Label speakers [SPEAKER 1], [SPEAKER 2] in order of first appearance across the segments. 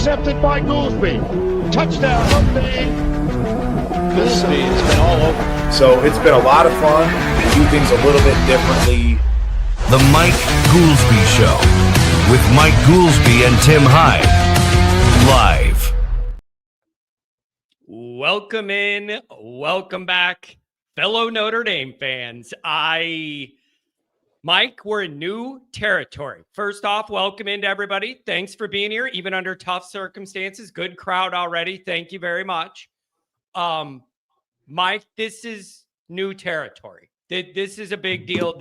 [SPEAKER 1] intercepted by Goolsby. Touchdown, Goolsby.
[SPEAKER 2] Goolsby has been all over.
[SPEAKER 3] So it's been a lot of fun to do things a little bit differently.
[SPEAKER 4] The Mike Goolsby Show with Mike Goolsby and Tim Hyde. Live.
[SPEAKER 5] Welcome in. Welcome back, fellow Notre Dame fans. Mike, we're in new territory. First off, welcome into everybody. Thanks for being here, even under tough circumstances. Good crowd already. Thank you very much. Mike, this is new territory. This is a big deal.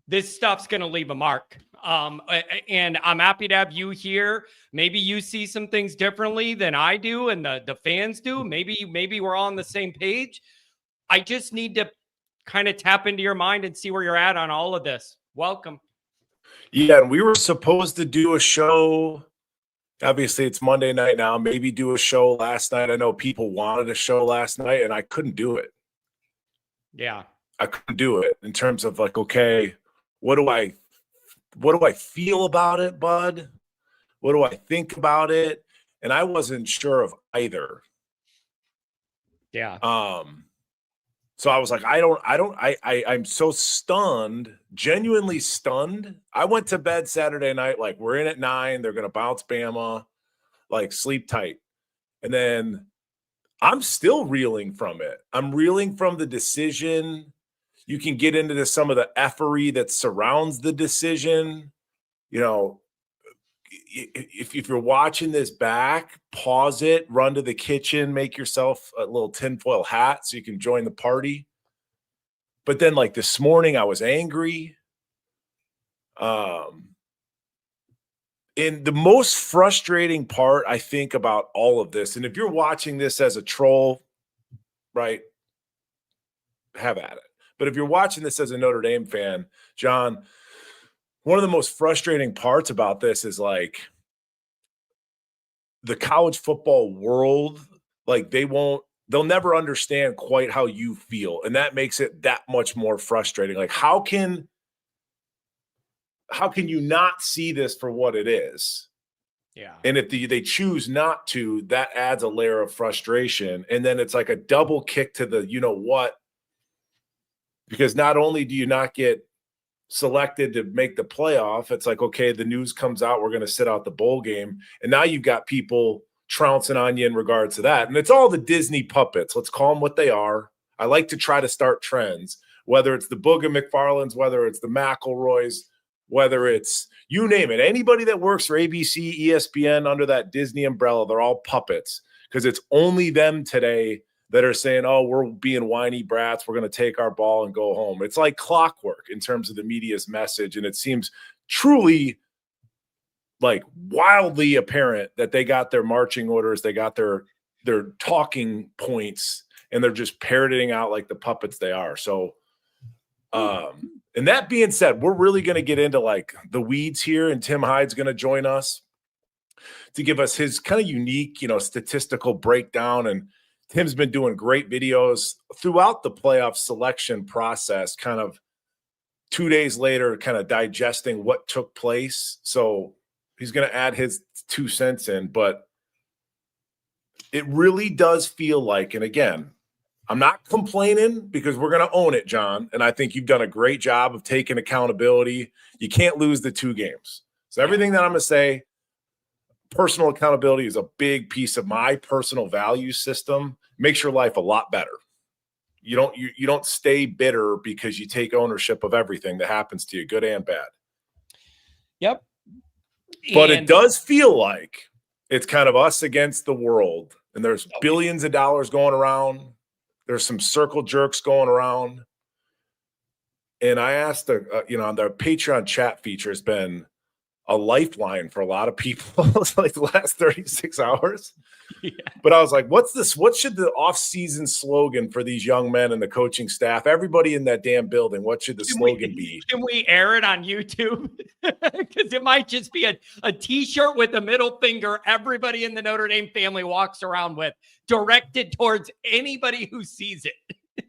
[SPEAKER 5] This stuff's going to leave a mark. And I'm happy to have you here. Maybe you see some things differently than I do and the fans do. Maybe we're all on the same page. I just need to kind of tap into your mind and see where you're at on all of this. Welcome.
[SPEAKER 3] Yeah, and we were supposed to do a show. Obviously, it's Monday night now. Maybe do a show last night. I know people wanted a show last night, and I couldn't do it.
[SPEAKER 5] Yeah.
[SPEAKER 3] I couldn't do it in terms of like, okay, what do I feel about it, bud? What do I think about it? And I wasn't sure of either.
[SPEAKER 5] Yeah.
[SPEAKER 3] So I was like, I'm so stunned, genuinely stunned. I went to bed Saturday night, like we're in at 9, they're going to bounce Bama, like sleep tight. And then I'm still reeling from it. I'm reeling from the decision. You can get into some of the effery that surrounds the decision. You know, if you're watching this back, pause it, run to the kitchen, make yourself a little tinfoil hat so you can join the party. But then like this morning, I was angry. And the most frustrating part, I think, about all of this, and if you're watching this as a troll, right, have at it. But if you're watching this as a Notre Dame fan, John, one of the most frustrating parts about this is like the college football world, like they'll never understand quite how you feel. And that makes it that much more frustrating. Like how can you not see this for what it is?
[SPEAKER 5] Yeah.
[SPEAKER 3] And if they choose not to, that adds a layer of frustration. And then it's like a double kick to the, you know what, because not only do you not get selected to make the playoff, it's like, okay, the news comes out, we're going to sit out the bowl game. And now you've got people trouncing on you in regards to that. And it's all the Disney puppets. Let's call them what they are. I like to try to start trends, whether it's the Booga McFarlands, whether it's the McElroys, whether it's you name it. Anybody that works for ABC, ESPN under that Disney umbrella, they're all puppets because it's only them today that are saying, oh, we're being whiny brats. We're going to take our ball and go home. It's like clockwork in terms of the media's message. And it seems truly like wildly apparent that they got their marching orders. They got their talking points and they're just parroting out like the puppets they are. So, and that being said, we're really going to get into like the weeds here, and Tim Hyde's going to join us to give us his kind of unique, statistical breakdown. And Tim's been doing great videos throughout the playoff selection process, kind of 2 days later, kind of digesting what took place. So he's going to add his 2 cents in, but it really does feel like, and again, I'm not complaining because we're going to own it, John. And I think you've done a great job of taking accountability. You can't lose the 2 games. So everything that I'm going to say, personal accountability is a big piece of my personal value system. Makes your life a lot better. You don't stay bitter because you take ownership of everything that happens to you, good and bad.
[SPEAKER 5] Yep.
[SPEAKER 3] But it does feel like it's kind of us against the world. And there's billions of dollars going around. There's some circle jerks going around. And I asked, on the Patreon chat feature has been a lifeline for a lot of people. It's like the last 36 hours. Yeah. But I was like, what should the off-season slogan for these young men and the coaching staff, everybody in that damn building, what should the slogan be?
[SPEAKER 5] Can we air it on YouTube? Because it might just be a T-shirt with a middle finger everybody in the Notre Dame family walks around with, directed towards anybody who sees it.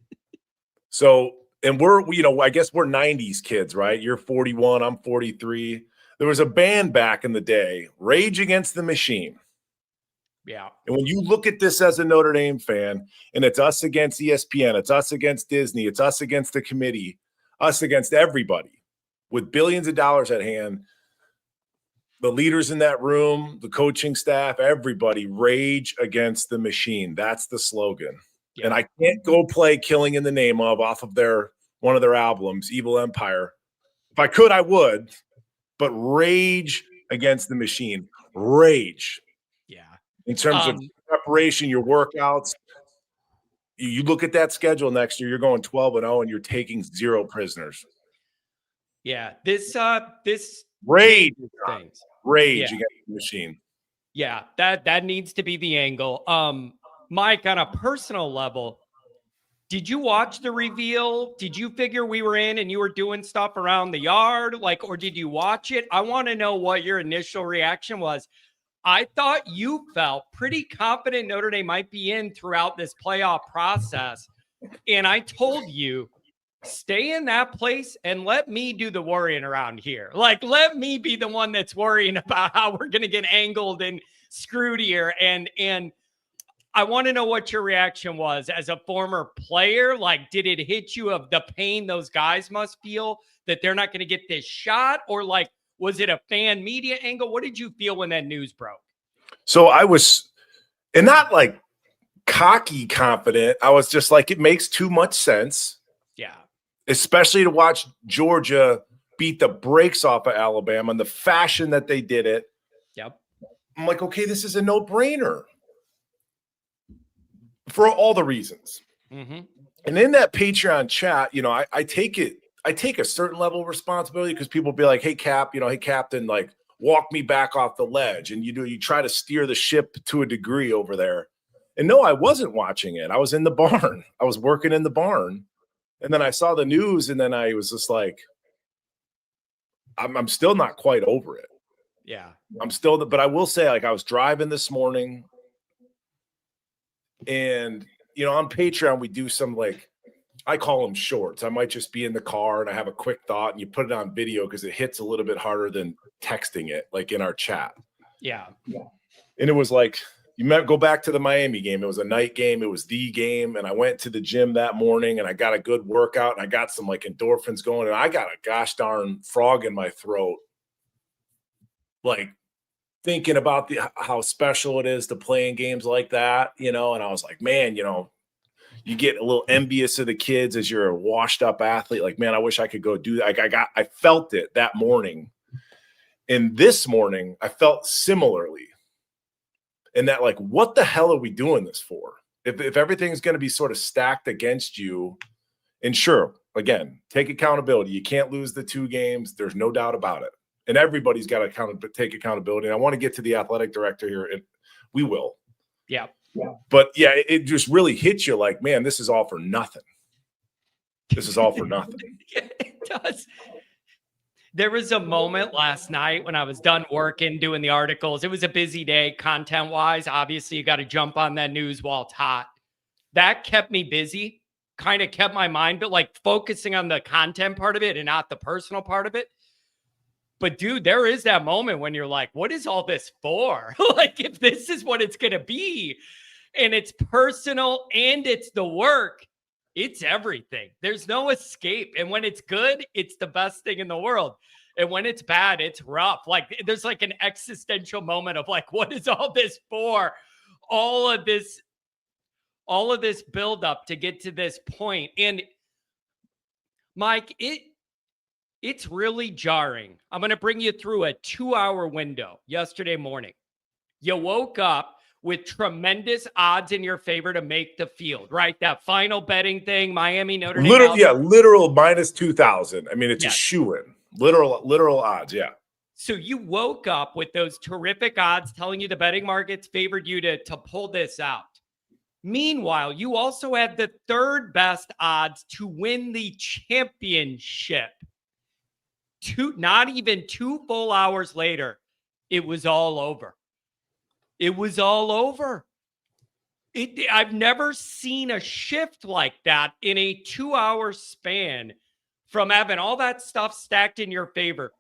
[SPEAKER 3] So, and I guess we're 90s kids, right? You're 41, I'm 43. There was a band back in the day, Rage Against the Machine.
[SPEAKER 5] Yeah.
[SPEAKER 3] And when you look at this as a Notre Dame fan, and it's us against ESPN, it's us against Disney, it's us against the committee, us against everybody with billions of dollars at hand, the leaders in that room, the coaching staff, everybody, rage against the machine. That's the slogan.
[SPEAKER 5] Yeah.
[SPEAKER 3] And I can't go play Killing in the Name of off of one of their albums, Evil Empire. If I could, I would, but rage against the machine. Rage.
[SPEAKER 5] Yeah.
[SPEAKER 3] In terms of preparation, your workouts, you look at that schedule next year, you're going 12-0 and you're taking 0 prisoners.
[SPEAKER 5] Yeah. This
[SPEAKER 3] Rage.
[SPEAKER 5] things.
[SPEAKER 3] Rage against the machine.
[SPEAKER 5] Yeah, that needs to be the angle. Mike, on a personal level, did you watch the reveal? Did you figure we were in and you were doing stuff around the yard? Or did you watch it? I want to know what your initial reaction was. I thought you felt pretty confident Notre Dame might be in throughout this playoff process. And I told you, stay in that place and let me do the worrying around here. Let me be the one that's worrying about how we're going to get angled and screwed here. And I want to know what your reaction was as a former player. Did it hit you of the pain those guys must feel that they're not going to get this shot? Or was it a fan media angle? What did you feel when that news broke?
[SPEAKER 3] So I was, and not cocky confident. I was just it makes too much sense.
[SPEAKER 5] Yeah.
[SPEAKER 3] Especially to watch Georgia beat the brakes off of Alabama and the fashion that they did it.
[SPEAKER 5] Yep.
[SPEAKER 3] I'm okay, this is a no-brainer for all the reasons.
[SPEAKER 5] Mm-hmm.
[SPEAKER 3] And in that Patreon chat, I take a certain level of responsibility because people be like, hey, Cap, hey, Captain, walk me back off the ledge. And you try to steer the ship to a degree over there. And no, I wasn't watching it. I was in the barn. I was working in the barn. And then I saw the news, and then I was just I'm still not quite over it.
[SPEAKER 5] Yeah.
[SPEAKER 3] But I will say, I was driving this morning, and, on Patreon, we do some, I call them shorts. I might just be in the car, and I have a quick thought, and you put it on video because it hits a little bit harder than texting it, in our chat.
[SPEAKER 5] Yeah.
[SPEAKER 3] And it was go back to the Miami game. It was a night game. It was the game. And I went to the gym that morning and I got a good workout and I got some endorphins going and I got a gosh darn frog in my throat. Thinking about how special it is to play in games like that, and I was man, you get a little envious of the kids as you're a washed up athlete. Man, I wish I could go do that. I felt it that morning. And this morning I felt similarly. And that, what the hell are we doing this for? If everything's going to be sort of stacked against you, and sure, again, take accountability. You can't lose the 2 games. There's no doubt about it. And everybody's got to take accountability. And I want to get to the athletic director here, and we will.
[SPEAKER 5] Yeah.
[SPEAKER 3] But, yeah, it just really hits you man, this is all for nothing. This is all for nothing.
[SPEAKER 5] It does. There was a moment last night when I was done working, doing the articles. It was a busy day content-wise. Obviously, you got to jump on that news while it's hot. That kept me busy, kind of kept my mind, but focusing on the content part of it and not the personal part of it. But, dude, there is that moment when you're what is all this for? If this is what it's going to be, and it's personal and it's the work, it's everything. There's no escape. And when it's good, it's the best thing in the world. And when it's bad, it's rough. There's an existential moment of what is all this for? All of this buildup to get to this point. And Mike, it's really jarring. I'm going to bring you through a 2-hour window yesterday morning. You woke up with tremendous odds in your favor to make the field, right? That final betting thing, Miami, Notre Dame.
[SPEAKER 3] Literal minus 2,000. I mean, it's a shoo-in. Literal odds, yeah.
[SPEAKER 5] So you woke up with those terrific odds telling you the betting markets favored you to pull this out. Meanwhile, you also had the 3rd best odds to win the championship. Not even 2 full hours later, it was all over. It was all over. I've never seen a shift like that in a 2-hour span from having all that stuff stacked in your favor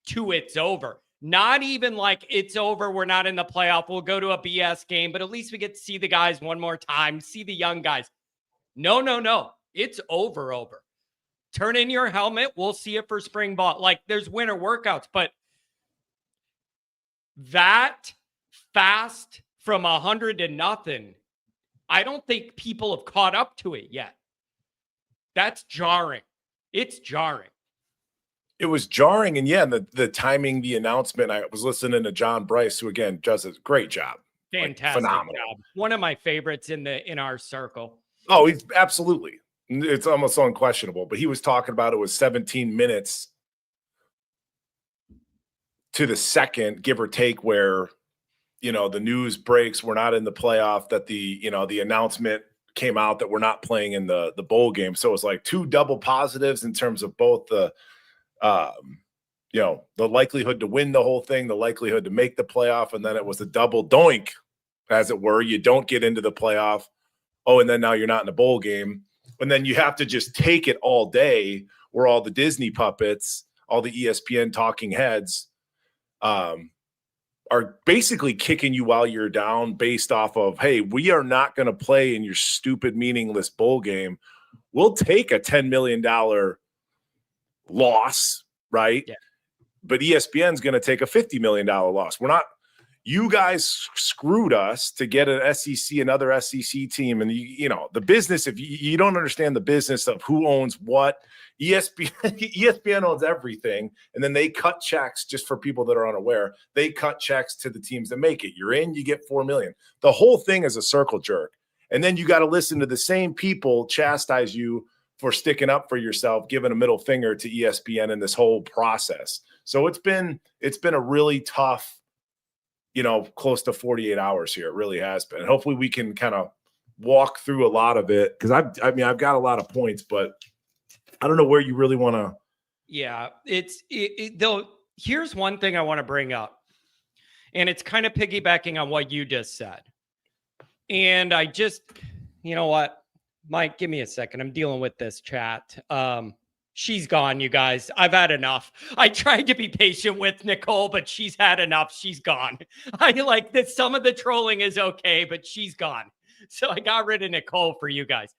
[SPEAKER 5] to it's over. Not even like it's over, we're not in the playoff, we'll go to a BS game, but at least we get to see the guys one more time, see the young guys. No. It's over. Turn in your helmet. We'll see it for spring ball. Like, there's winter workouts, but that fast from 100 to nothing, I don't think people have caught up to it yet. That's jarring. It's jarring.
[SPEAKER 3] It was jarring. And yeah, the timing, the announcement, I was listening to John Bryce, who again does a great job.
[SPEAKER 5] Fantastic
[SPEAKER 3] phenomenal
[SPEAKER 5] job. One of my favorites in our circle.
[SPEAKER 3] Oh, he's absolutely. It's almost unquestionable. But he was talking about it was 17 minutes to the second, give or take, where, you know, the news breaks, we're not in the playoff, that the announcement came out that we're not playing in the bowl game. So it was like two double positives in terms of both the the likelihood to win the whole thing, the likelihood to make the playoff, and then it was a double doink, as it were. You don't get into the playoff. Oh, and then now you're not in a bowl game. And then you have to just take it all day, where all the Disney puppets, all the ESPN talking heads are basically kicking you while you're down based off of, hey, we are not going to play in your stupid, meaningless bowl game. We'll take a $10 million loss, right? Yeah. But ESPN's going to take a $50 million loss. We're not – you guys screwed us to get another SEC team. And, the business, if you don't understand the business of who owns what, ESPN owns everything. And then they cut checks, just for people that are unaware, they cut checks to the teams that make it. You're in, you get $4 million. The whole thing is a circle jerk. And then you got to listen to the same people chastise you for sticking up for yourself, giving a middle finger to ESPN in this whole process. So it's been a really tough, close to 48 hours here. It really has been. And hopefully we can kind of walk through a lot of it, because I've got a lot of points, but I don't know where you really want to.
[SPEAKER 5] Yeah, though. Here's one thing I want to bring up, and it's kind of piggybacking on what you just said. And I just, you know what, Mike, give me a second. I'm dealing with this chat. She's gone, you guys. I've had enough. I tried to be patient with Nicole, but she's had enough. She's gone. I like that some of the trolling is okay, but she's gone. So I got rid of Nicole for you guys.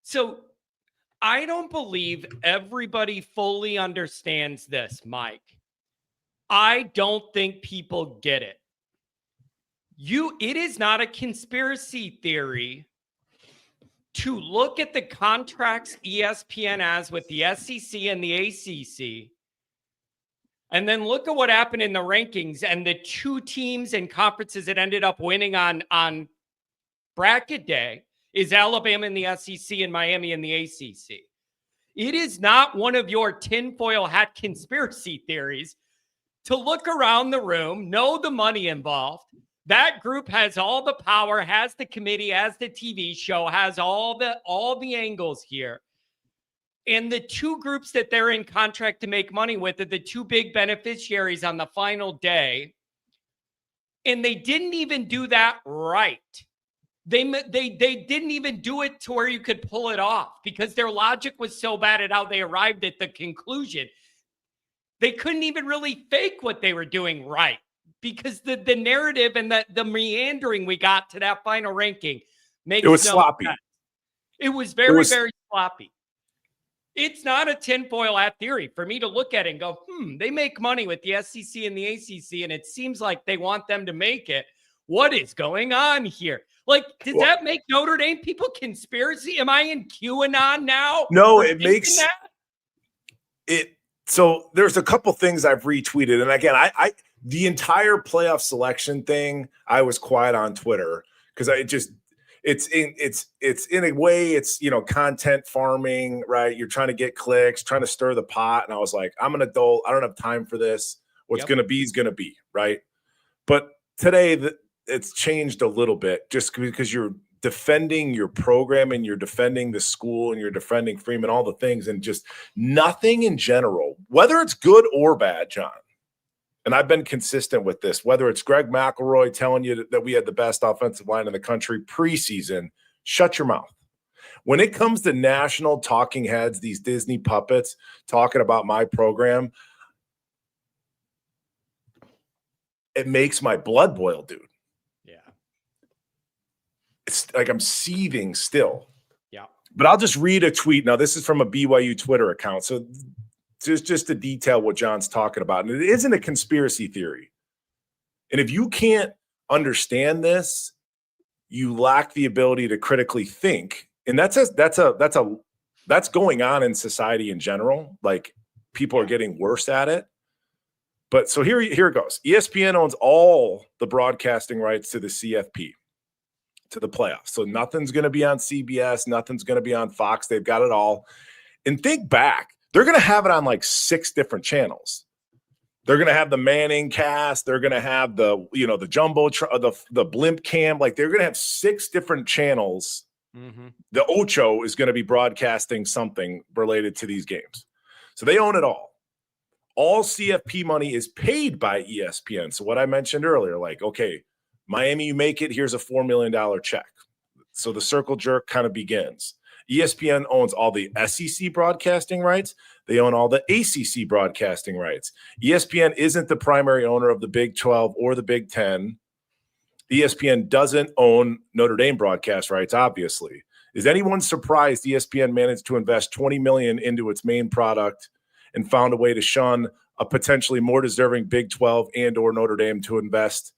[SPEAKER 5] So I don't believe everybody fully understands this, Mike. I don't think people get it. It is not a conspiracy theory to look at the contracts ESPN has with the SEC and the ACC, and then look at what happened in the rankings and the two teams and conferences that ended up winning on bracket day is Alabama in the SEC and Miami in the ACC. It is not one of your tinfoil hat conspiracy theories to look around the room, know the money involved. That group has all the power, has the committee, has the TV show, has all the angles here. And the two groups that they're in contract to make money with are the two big beneficiaries on the final day. And they didn't even do that right. They didn't even do it to where you could pull it off, because their logic was so bad at how they arrived at the conclusion. They couldn't even really fake what they were doing right, because the narrative and the meandering we got to that final ranking makes no
[SPEAKER 3] sloppy.
[SPEAKER 5] sense. It was very sloppy. It's not a tinfoil hat theory for me to look at it and go, they make money with the SEC and the ACC, and it seems like they want them to make it. What is going on here? Like, does that make Notre Dame people conspiracy? Am I in QAnon now?
[SPEAKER 3] No, it makes it. So there's a couple things I've retweeted. And again, I the entire playoff selection thing, I was quiet on Twitter, because it's in a way, it's, content farming, right? You're trying to get clicks, trying to stir the pot. And I was like, I'm an adult. I don't have time for this. What's going to be is going to be, right? But today it's changed a little bit, just because you're defending your program and you're defending the school and you're defending Freeman, all the things, and just nothing in general, whether it's good or bad, John. And I've been consistent with this, whether it's Greg McElroy telling you that we had the best offensive line in the country preseason, shut your mouth. When it comes to national talking heads, these Disney puppets talking about my program, it makes my blood boil, dude.
[SPEAKER 5] Yeah.
[SPEAKER 3] It's like I'm seething still.
[SPEAKER 5] Yeah.
[SPEAKER 3] But I'll just read a tweet. Now, this is from a BYU Twitter account. So just to detail what John's talking about. And it isn't a conspiracy theory. And if you can't understand this, you lack the ability to critically think. And that's going on in society in general. Like, people are getting worse at it. But so here it goes. ESPN owns all the broadcasting rights to the CFP, to the playoffs. So nothing's going to be on CBS. Nothing's going to be on Fox. They've got it all. And think back, they're going to have it on like 6 different channels. They're going to have the Manning cast. They're going to have the jumbo, the blimp cam. Like, they're going to have 6 different channels. Mm-hmm. The Ocho is going to be broadcasting something related to these games. So they own it all. All CFP money is paid by ESPN. So what I mentioned earlier, like, okay, Miami, you make it, here's a $4 million check. So the circle jerk kind of begins. ESPN owns all the SEC broadcasting rights. They own all the ACC broadcasting rights. ESPN isn't the primary owner of the Big 12 or the Big 10. ESPN doesn't own Notre Dame broadcast rights, obviously. Is anyone surprised ESPN managed to invest $20 million into its main product and found a way to shun a potentially more deserving Big 12 and or Notre Dame to invest?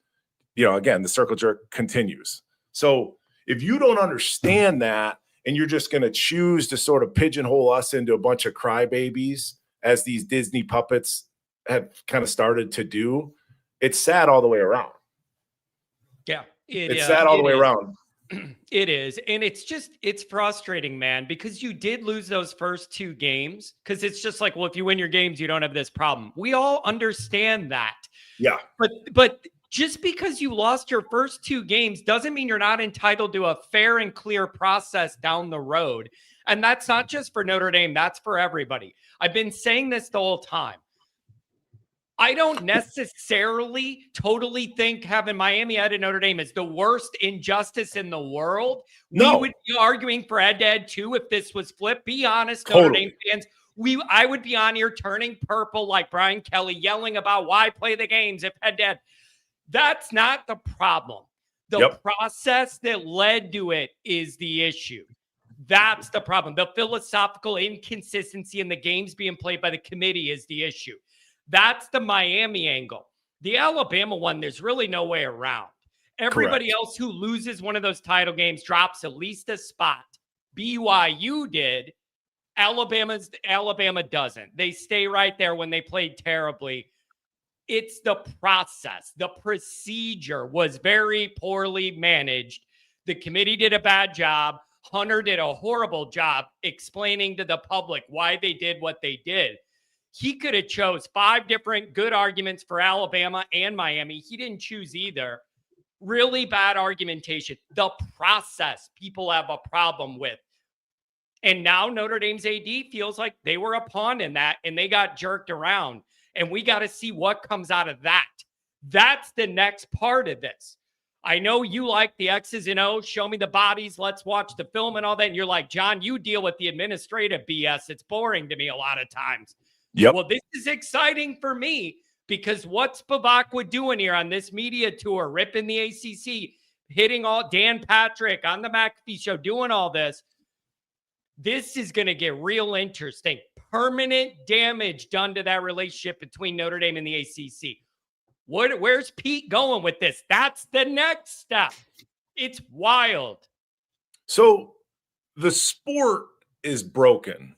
[SPEAKER 3] Again, the circle jerk continues. So if you don't understand that, and you're just going to choose to sort of pigeonhole us into a bunch of crybabies, as these Disney puppets have kind of started to do, it's sad all the way around.
[SPEAKER 5] Yeah.
[SPEAKER 3] It's sad all the way around.
[SPEAKER 5] It is. And it's frustrating, man, because you did lose those first 2 games, because it's just like, well, if you win your games, you don't have this problem. We all understand that.
[SPEAKER 3] Yeah.
[SPEAKER 5] But just because you lost your first 2 games doesn't mean you're not entitled to a fair and clear process down the road. And that's not just for Notre Dame. That's for everybody. I've been saying this the whole time. I don't necessarily totally think having Miami ahead of Notre Dame is the worst injustice in the world.
[SPEAKER 3] No.
[SPEAKER 5] We would be arguing for head-to-head too if this was flipped. Be honest,
[SPEAKER 3] Totally.
[SPEAKER 5] Notre Dame fans. I would be on here turning purple like Brian Kelly, yelling about why play the games if head-to-head. That's not the problem. The process that led to it is the issue. That's the problem. The philosophical inconsistency in the games being played by the committee is the issue. That's the Miami angle. The Alabama one, there's really no way around. Everybody else who loses one of those title games drops at least a spot. BYU did. Alabama doesn't. They stay right there when they played terribly. It's the process. The procedure was very poorly managed. The committee did a bad job. Hunter did a horrible job explaining to the public why they did what they did. He could have chose 5 different good arguments for Alabama and Miami. He didn't choose either. Really bad argumentation. The process people have a problem with. And now Notre Dame's AD feels like they were a pawn in that and they got jerked around. And we got to see what comes out of that. That's the next part of this. I know you like the X's and O's, show me the bodies, let's watch the film and all that. And you're like, John, you deal with the administrative BS. It's boring to me a lot of times.
[SPEAKER 3] Yep.
[SPEAKER 5] Well, this is exciting for me because what's Bavakwa doing here on this media tour, ripping the ACC, hitting all Dan Patrick on the McAfee show, doing all this. This is going to get real interesting. Permanent damage done to that relationship between Notre Dame and the ACC. Where's Pete going with this? That's the next step. It's wild.
[SPEAKER 3] So the sport is broken.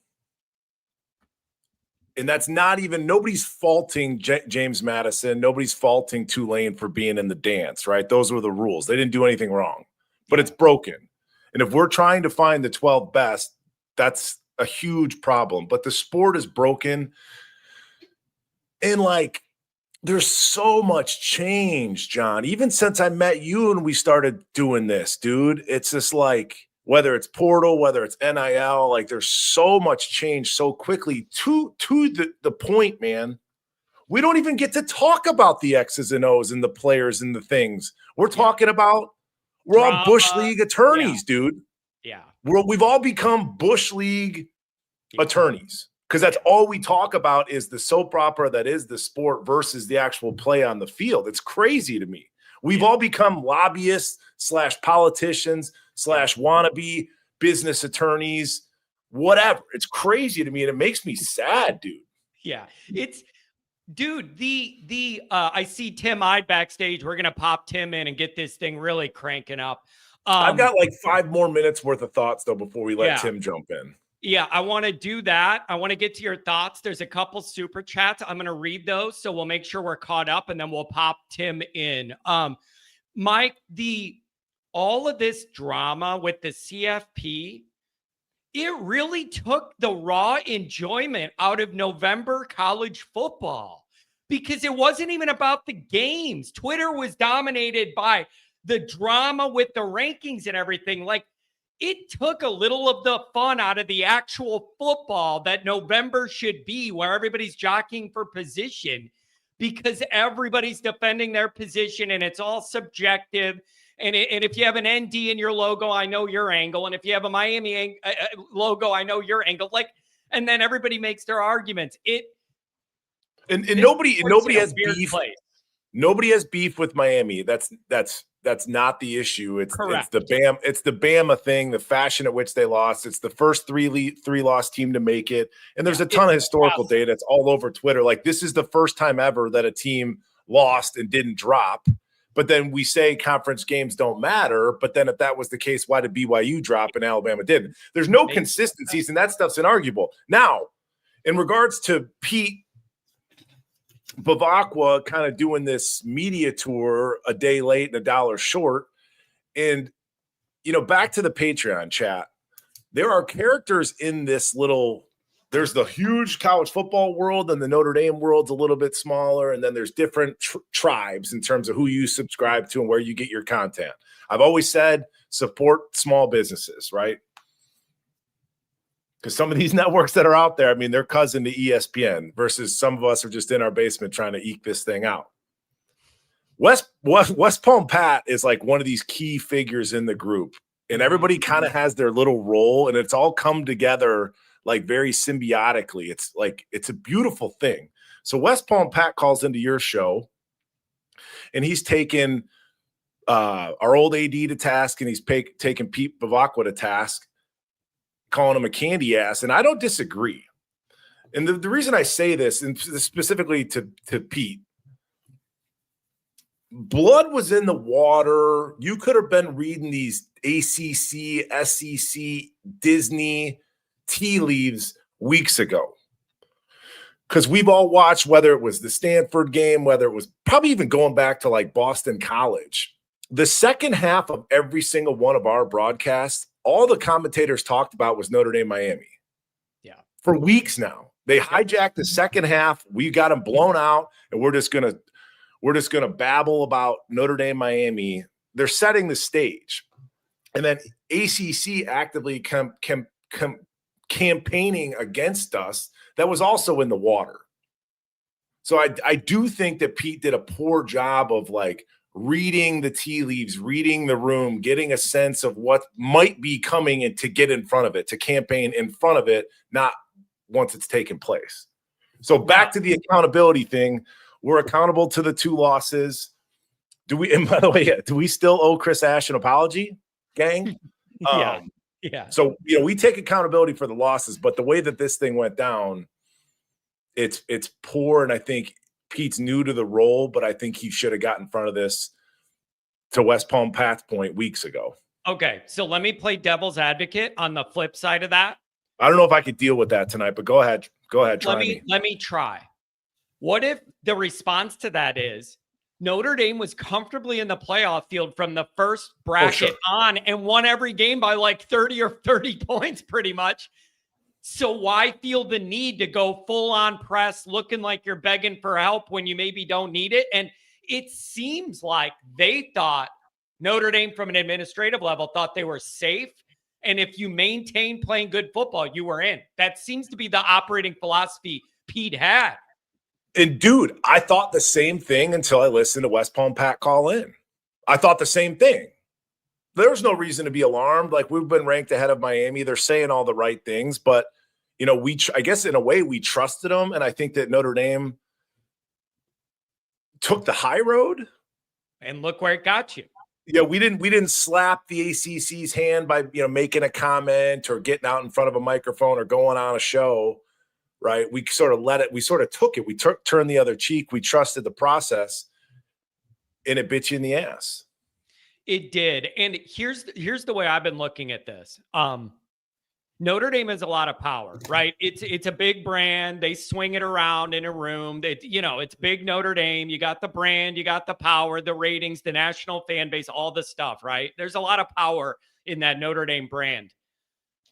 [SPEAKER 3] And that's not even, nobody's faulting James Madison. Nobody's faulting Tulane for being in the dance, right? Those were the rules. They didn't do anything wrong, but it's broken. And if we're trying to find the 12 best, that's a huge problem. But the sport is broken. And like, there's so much change, John, even since I met you and we started doing this, dude. It's just like, whether it's portal, whether it's NIL, like there's so much change so quickly to the point, man. We don't even get to talk about the X's and O's and the players and the things. We're talking about, we're all Bush League attorneys, dude.
[SPEAKER 5] Yeah.
[SPEAKER 3] We've all become Bush League attorneys because that's all we talk about is the soap opera that is the sport versus the actual play on the field. It's crazy to me. We've all become lobbyists / politicians / wannabe business attorneys, whatever. It's crazy to me, and it makes me sad, dude.
[SPEAKER 5] Yeah, it's dude. I see Tim Hyde backstage. We're gonna pop Tim in and get this thing really cranking up.
[SPEAKER 3] I've got like 5 more minutes worth of thoughts though before we let Tim jump in.
[SPEAKER 5] Yeah, I want to do that. I want to get to your thoughts. There's a couple super chats. I'm going to read those, so we'll make sure we're caught up, and then we'll pop Tim in. Mike, all of this drama with the CFP, it really took the raw enjoyment out of November college football because it wasn't even about the games. Twitter was dominated by the drama with the rankings and everything. Like, it took a little of the fun out of the actual football that November should be, where everybody's jockeying for position because everybody's defending their position and it's all subjective. And if you have an ND in your logo, I know your angle. And if you have a Miami logo, I know your angle. Like, and then everybody makes their arguments.
[SPEAKER 3] And nobody has beef. Nobody has beef with Miami. That's not the issue. It's the Bama thing, the fashion at which they lost. It's the first three-loss team to make it. And there's a ton of historical data. It's all over Twitter. Like, this is the first time ever that a team lost and didn't drop. But then we say conference games don't matter. But then if that was the case, why did BYU drop and Alabama didn't? There's no consistencies, and that stuff's inarguable. Now, in regards to Pete Bavacqua kind of doing this media tour a day late and $1 short. And, back to the Patreon chat, there are characters in this there's the huge college football world and the Notre Dame world's a little bit smaller. And then there's different tribes in terms of who you subscribe to and where you get your content. I've always said support small businesses, right? Because some of these networks that are out there, I mean, they're cousin to ESPN versus some of us are just in our basement trying to eke this thing out. West Palm Pat is like one of these key figures in the group, and everybody kind of has their little role, and it's all come together like very symbiotically. It's a beautiful thing. So West Palm Pat calls into your show, and he's taken our old AD to task, and he's taken Pete Bavacqua to task, calling him a candy ass, and I don't disagree. And the reason I say this, and specifically to Pete, blood was in the water. You could have been reading these ACC, SEC, Disney tea leaves weeks ago. Because we've all watched, whether it was the Stanford game, whether it was probably even going back to like Boston College, the second half of every single one of our broadcasts, all the commentators talked about was Notre Dame, Miami.
[SPEAKER 5] Yeah.
[SPEAKER 3] For weeks now. They hijacked the second half. We got them blown out, and we're just gonna babble about Notre Dame, Miami. They're setting the stage. And then ACC actively campaigning against us. That was also in the water. So I do think that Pete did a poor job of like reading the tea leaves, reading the room, getting a sense of what might be coming and to get in front of it, to campaign in front of it, not once it's taken place. So back to the accountability thing. We're accountable to the 2 losses. And by the way, do we still owe Chris Ash an apology, gang?
[SPEAKER 5] Yeah.
[SPEAKER 3] So, we take accountability for the losses, but the way that this thing went down, it's poor. And I think Pete's new to the role, but I think he should have got in front of this, to West Palm Pat's point, weeks ago.
[SPEAKER 5] Okay, so let me play devil's advocate on the flip side of that.
[SPEAKER 3] I don't know if I could deal with that tonight, but go ahead.
[SPEAKER 5] Let me try. What if the response to that is Notre Dame was comfortably in the playoff field from the first bracket on and won every game by like 30 or 30 points pretty much? So why feel the need to go full on press looking like you're begging for help when you maybe don't need it? And it seems like they thought Notre Dame from an administrative level thought they were safe. And if you maintain playing good football, you were in. That seems to be the operating philosophy Pete had.
[SPEAKER 3] And dude, I thought the same thing until I listened to West Palm Pat call in. I thought the same thing. there's no reason to be alarmed. Like, we've been ranked ahead of Miami. They're saying all the right things, but I guess in a way we trusted them. And I think that Notre Dame took the high road.
[SPEAKER 5] And look where it got you.
[SPEAKER 3] Yeah, we didn't slap the ACC's hand by making a comment or getting out in front of a microphone or going on a show, right? We sort of took it. We turned the other cheek. We trusted the process, and it bit you in the ass.
[SPEAKER 5] It did. And here's the way I've been looking at this. Notre Dame has a lot of power, right? It's a big brand. They swing it around in a room. It's big Notre Dame. You got the brand, you got the power, the ratings, the national fan base, all the stuff, right? There's a lot of power in that Notre Dame brand.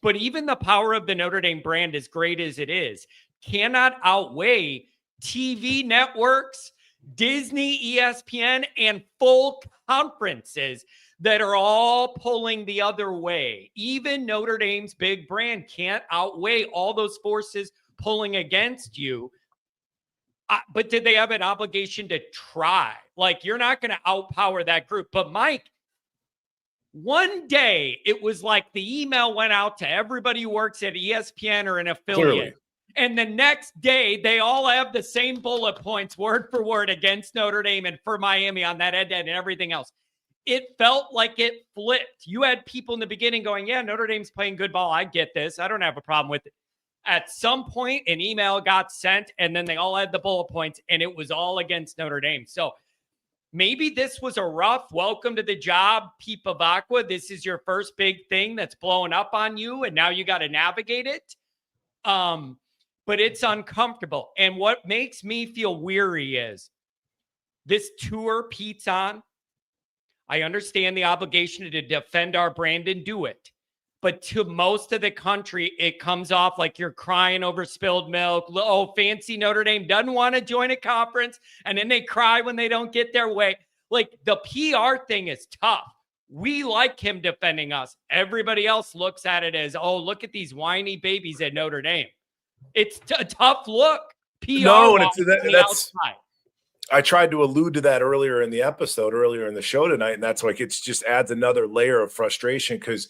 [SPEAKER 5] But even the power of the Notre Dame brand, as great as it is, cannot outweigh TV networks, Disney, ESPN, and full conferences that are all pulling the other way. Even Notre Dame's big brand can't outweigh all those forces pulling against you. But did they have an obligation to try? Like, you're not going to outpower that group. But Mike, one day it was like the email went out to everybody who works at ESPN or an affiliate.
[SPEAKER 3] Clearly.
[SPEAKER 5] And the next day, they all have the same bullet points, word for word, against Notre Dame and for Miami on that end and everything else. It felt like it flipped. You had people in the beginning going, yeah, Notre Dame's playing good ball. I get this. I don't have a problem with it. At some point, an email got sent, and then they all had the bullet points, and it was all against Notre Dame. So maybe this was a rough welcome to the job, Peep of Aqua. This is your first big thing that's blowing up on you, and now you got to navigate it. But it's uncomfortable. And what makes me feel weary is this tour Pete's on. I understand the obligation to defend our brand and do it. But to most of the country, it comes off like you're crying over spilled milk. Oh, fancy Notre Dame doesn't want to join a conference. And then they cry when they don't get their way. Like, the PR thing is tough. We like him defending us. Everybody else looks at it as, oh, look at these whiny babies at Notre Dame. It's a tough look. PR.
[SPEAKER 3] No, and that's outside. I tried to allude to that earlier in the show tonight, and that's like, it's just adds another layer of frustration because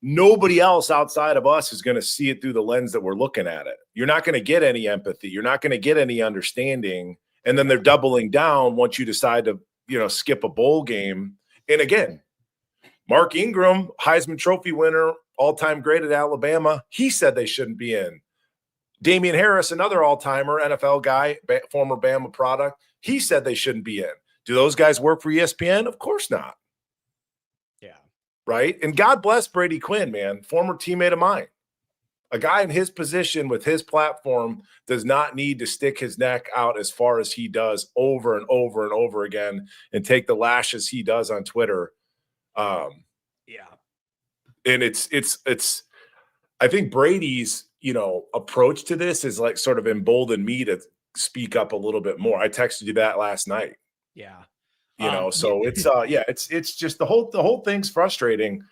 [SPEAKER 3] nobody else outside of us is going to see it through the lens that we're looking at it. You're not going to get any empathy. You're not going to get any understanding. And then they're doubling down once you decide to, skip a bowl game. And again, Mark Ingram, Heisman Trophy winner, all-time great at Alabama, he said they shouldn't be in. Damian Harris, another all-timer, NFL guy, former Bama product, he said they shouldn't be in. Do those guys work for ESPN? Of course not.
[SPEAKER 5] Yeah.
[SPEAKER 3] Right? And God bless Brady Quinn, man, former teammate of mine. A guy in his position with his platform does not need to stick his neck out as far as he does over and over and over again and take the lashes he does on Twitter.
[SPEAKER 5] Yeah.
[SPEAKER 3] And it's I think Brady's, approach to this is like sort of emboldened me to speak up a little bit more. I texted you that last night.
[SPEAKER 5] Yeah.
[SPEAKER 3] So it's just the whole thing's frustrating.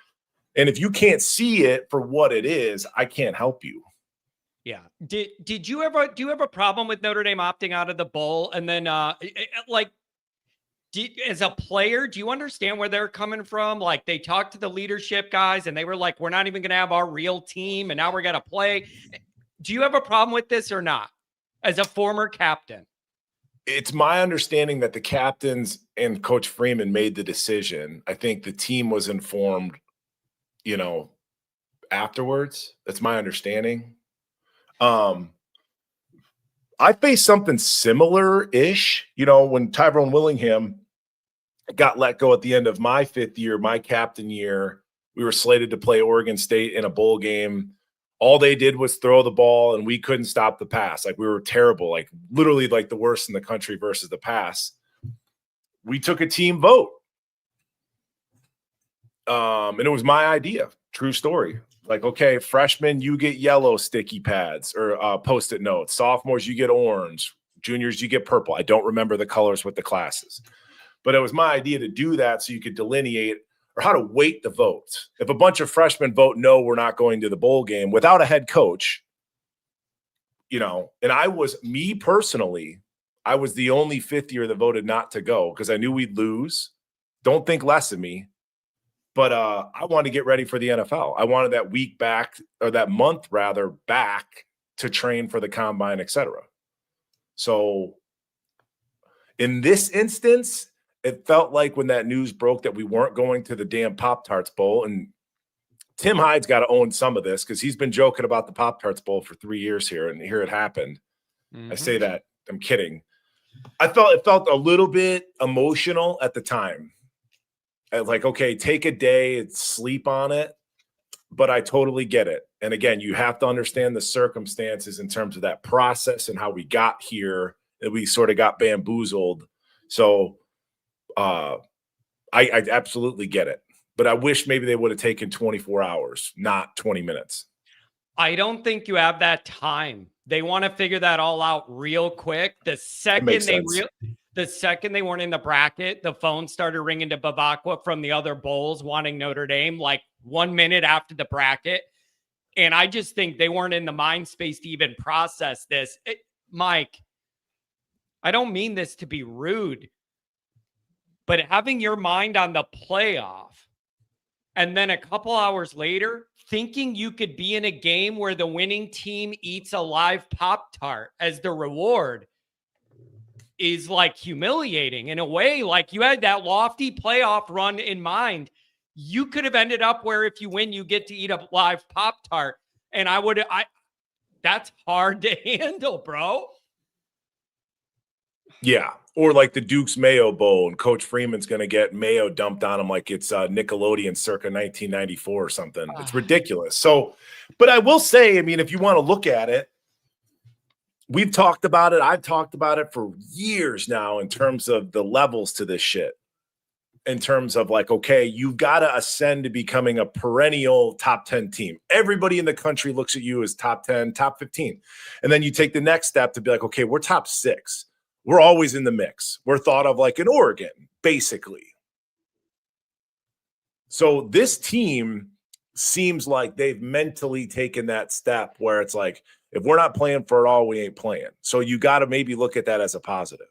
[SPEAKER 3] And if you can't see it for what it is, I can't help you.
[SPEAKER 5] Yeah. Do you have a problem with Notre Dame opting out of the bowl? And then as a player, do you understand where they're coming from? Like, they talked to the leadership guys and they were like, we're not even going to have our real team. And now we're going to play. Do you have a problem with this or not? As a former captain?
[SPEAKER 3] It's my understanding that the captains and Coach Freeman made the decision. I think the team was informed, afterwards. That's my understanding. I faced something similar-ish, when Tyrone Willingham got let go at the end of my fifth year, my captain year. We were slated to play Oregon State in a bowl game. All they did was throw the ball, and we couldn't stop the pass. Like, we were terrible, like literally like the worst in the country versus the pass. We took a team vote. And it was my idea. True story. Like, okay, freshmen, you get yellow sticky pads or Post-it notes. Sophomores, you get orange. Juniors, you get purple. I don't remember the colors with the classes. But it was my idea to do that so you could delineate or how to weight the votes. If a bunch of freshmen vote no, we're not going to the bowl game without a head coach, and I was, me personally, I was the only fifth year that voted not to go because I knew we'd lose. Don't think less of me. But I wanted to get ready for the NFL. I wanted that week back, or that month rather, back to train for the combine, etc. So in this instance, it felt like when that news broke that we weren't going to the damn Pop-Tarts Bowl, and Tim Hyde's got to own some of this because he's been joking about the Pop-Tarts Bowl for 3 years here, and here it happened. I say that, I'm kidding. It felt a little bit emotional at the time. Like, okay, take a day and sleep on it, but I totally get it. And again, you have to understand the circumstances in terms of that process and how we got here, that we sort of got bamboozled. So I absolutely get it. But I wish maybe they would have taken 24 hours, not 20 minutes.
[SPEAKER 5] I don't think you have that time. They want to figure that all out real quick. The second they weren't in the bracket, the phone started ringing to Bavacqua from the other bowls wanting Notre Dame, like 1 minute after the bracket. And I just think they weren't in the mind space to even process this. Mike, I don't mean this to be rude, but having your mind on the playoff and then a couple hours later, thinking you could be in a game where the winning team eats a live Pop-Tart as the reward is like humiliating in a way. Like, you had that lofty playoff run in mind. You could have ended up where if you win, you get to eat a live Pop-Tart. And that's hard to handle, bro.
[SPEAKER 3] Yeah. Or like the Duke's Mayo Bowl, and Coach Freeman's going to get mayo dumped on him like it's Nickelodeon circa 1994 or something. It's ridiculous. So, but I will say, I mean, if you want to look at it, we've talked about it. I've talked about it for years now in terms of the levels to this shit. In terms of like, okay, you've got to ascend to becoming a perennial top 10 team. Everybody in the country looks at you as top 10, top 15. And then you take the next step to be like, okay, we're top 6. We're always in the mix. We're thought of like an Oregon, basically. So this team seems like they've mentally taken that step where it's like, if we're not playing for it all, we ain't playing. So you got to maybe look at that as a positive.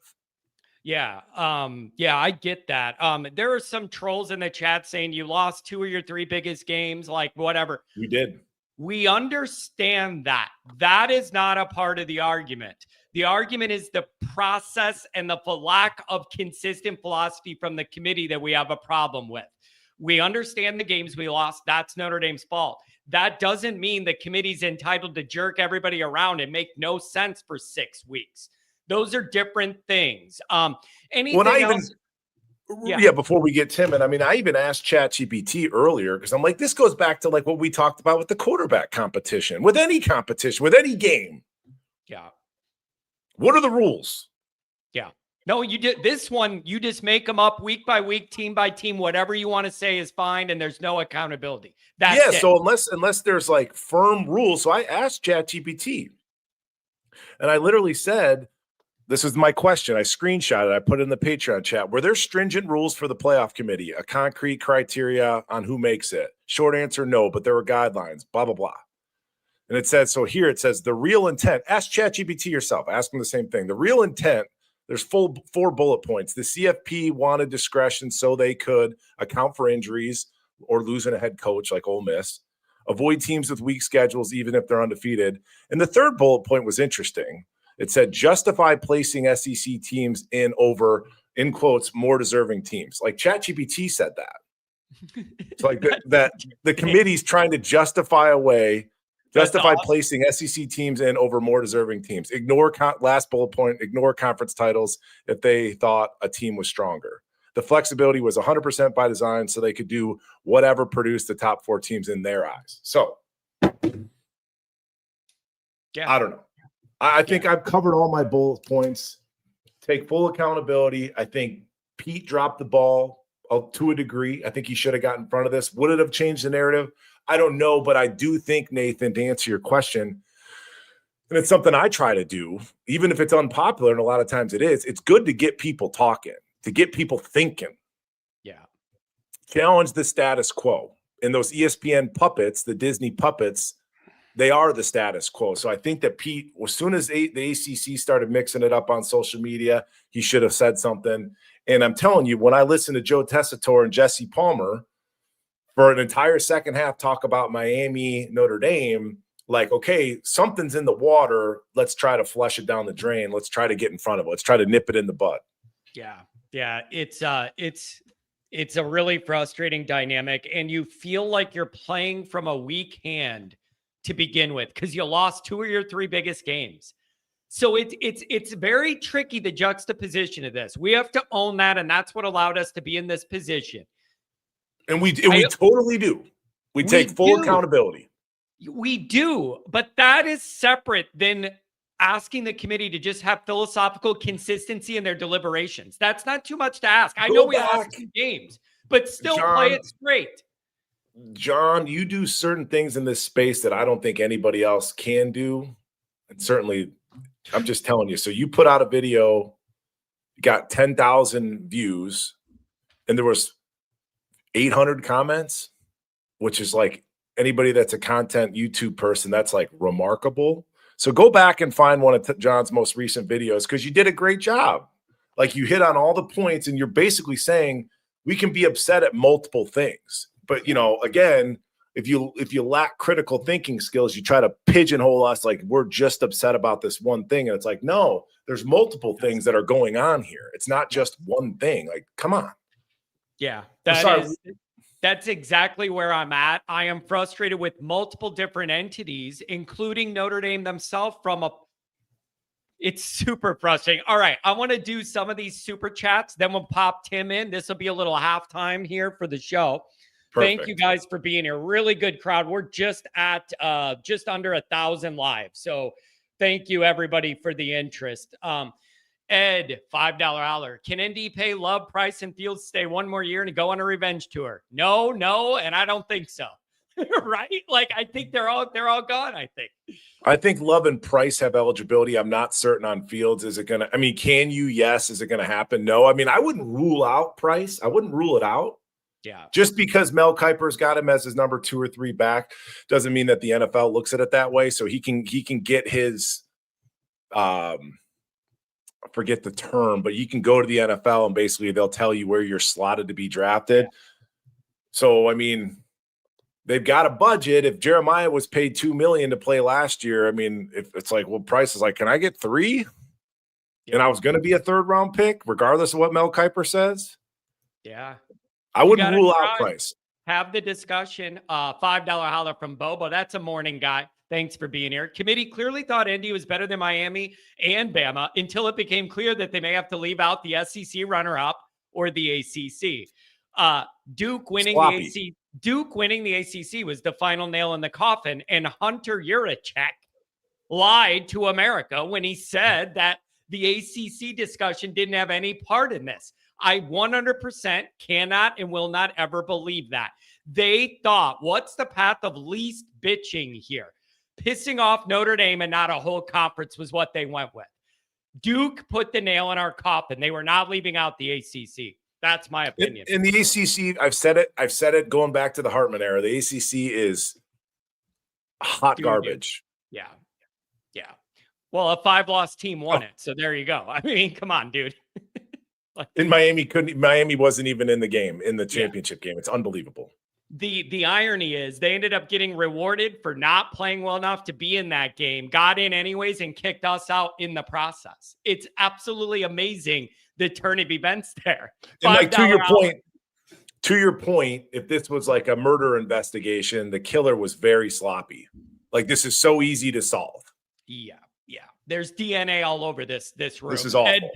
[SPEAKER 5] Yeah. I get that. There are some trolls in the chat saying you lost 2 of your 3 biggest games, like whatever.
[SPEAKER 3] We did.
[SPEAKER 5] We understand that. That is not a part of the argument. The argument is the process and the lack of consistent philosophy from the committee that we have a problem with. We understand the games we lost. That's Notre Dame's fault. That doesn't mean the committee's entitled to jerk everybody around and make no sense for 6 weeks. Those are different things. Anything else?
[SPEAKER 3] Yeah, before we get Tim, and I mean, I even asked ChatGPT earlier because I'm like, this goes back to like what we talked about with the quarterback competition, with any game.
[SPEAKER 5] Yeah.
[SPEAKER 3] What are the rules?
[SPEAKER 5] Yeah. No, you did this one. You just make them up week by week, team by team. Whatever you want to say is fine, and there's no accountability. That's it.
[SPEAKER 3] So unless there's like firm rules. So I asked ChatGPT, and I literally said, this is my question. I screenshot it. I put it in the Patreon chat. Were there stringent rules for the playoff committee? A concrete criteria on who makes it? Short answer, no, but there were guidelines, blah, blah, blah. And it says, so here it says the real intent. Ask ChatGPT yourself. Ask them the same thing. The real intent, there's 4 bullet points. The CFP wanted discretion so they could account for injuries or losing a head coach like Ole Miss, avoid teams with weak schedules even if they're undefeated. And the third bullet point was interesting. It said justify placing SEC teams in over, in quotes, more deserving teams. Like ChatGPT said that. It's like that the committee's trying to justify placing SEC teams in over more deserving teams. Ignore last bullet point, ignore conference titles if they thought a team was stronger. The flexibility was 100% by design so they could do whatever produced the top 4 teams in their eyes. So, yeah, I don't know. I think I've covered all my bullet points. Take full accountability. I think Pete dropped the ball to a degree. I think he should have gotten in front of this. Would it have changed the narrative? I don't know, but I do think, Nathan, to answer your question, and it's something I try to do, even if it's unpopular, and a lot of times it is, it's good to get people talking, to get people thinking. Yeah. Challenge the status quo. And those ESPN puppets, the Disney puppets, they are the status quo. So I think that Pete, as soon as the ACC started mixing it up on social media, he should have said something. And I'm telling you, when I listen to Joe Tessitore and Jesse Palmer, for an entire second half talk about Miami, Notre Dame, like, okay, something's in the water. Let's try to flush it down the drain. Let's try to get in front of it. Let's try to nip it in the bud.
[SPEAKER 5] Yeah. Yeah. It's a really frustrating dynamic, and you feel like you're playing from a weak hand to begin with because you lost 2 of your 3 biggest games. So it's very tricky, the juxtaposition of this. We have to own that, and that's what allowed us to be in this position.
[SPEAKER 3] And we totally do. We take full accountability.
[SPEAKER 5] We do, but that is separate than asking the committee to just have philosophical consistency in their deliberations. That's not too much to ask. I know we lost 2 games, but still play it straight.
[SPEAKER 3] John, you do certain things in this space that I don't think anybody else can do. And certainly, I'm just telling you. So you put out a video, got 10,000 views, and there was 800 comments, which is like anybody that's a content YouTube person, that's like remarkable. So go back and find one of John's most recent videos because you did a great job. Like you hit on all the points, and you're basically saying we can be upset at multiple things. But, you know, again, if you lack critical thinking skills, you try to pigeonhole us like we're just upset about this one thing. And it's like, no, there's multiple things that are going on here. It's not just one thing. Like, come on.
[SPEAKER 5] Yeah, that's exactly where I'm at. I am frustrated with multiple different entities, including Notre Dame themselves it's super frustrating. All right, I want to do some of these super chats. Then we'll pop Tim in. This will be a little halftime here for the show. Perfect. Thank you guys for being here. Really good crowd. We're just at just under 1,000 live. So thank you everybody for the interest. Ed, $5 holler. Can ND pay Love, Price, and Fields stay one more year and go on a revenge tour? No, and I don't think so. Right? Like I think they're all gone, I think.
[SPEAKER 3] I think Love and Price have eligibility. I'm not certain on Fields. Is it gonna, I mean, can you? Yes. Is it gonna happen? No. I mean, I wouldn't rule out Price. I wouldn't rule it out.
[SPEAKER 5] Yeah.
[SPEAKER 3] Just because Mel Kiper's got him as his number 2 or 3 back doesn't mean that the NFL looks at it that way. So he can get his I forget the term, but you can go to the NFL and basically they'll tell you where you're slotted to be drafted. Yeah. So I mean, they've got a budget. If Jeremiah was paid $2 million to play last year, I mean, if it's like, well, Price is like, can I get 3? Yeah. And I was going to be a 3rd round pick, regardless of what Mel Kiper says.
[SPEAKER 5] Yeah.
[SPEAKER 3] I wouldn't rule out Price.
[SPEAKER 5] Have the discussion. $5 holler from Bobo. That's a morning guy. Thanks for being here. Committee clearly thought Indy was better than Miami and Bama until it became clear that they may have to leave out the SEC runner-up or the ACC. Duke winning the ACC was the final nail in the coffin, and Hunter Yurachek lied to America when he said that the ACC discussion didn't have any part in this. I 100% cannot and will not ever believe that. They thought, what's the path of least bitching here? Pissing off Notre Dame and not a whole conference was what they went with. Duke put the nail in our coffin. They were not leaving out the ACC. That's my opinion.
[SPEAKER 3] In the ACC, I've said it going back to the Hartman era. The ACC is hot garbage.
[SPEAKER 5] Yeah. Well, a 5-loss team won it. So there you go. I mean, come on, dude.
[SPEAKER 3] In Miami wasn't even in the game, in the championship game. It's unbelievable.
[SPEAKER 5] The irony is they ended up getting rewarded for not playing well enough to be in that game, got in anyways, and kicked us out in the process. It's absolutely amazing the turn of events there.
[SPEAKER 3] And like to your point, if this was like a murder investigation, the killer was very sloppy. Like this is so easy to solve.
[SPEAKER 5] Yeah. There's DNA all over this room.
[SPEAKER 3] This is awful.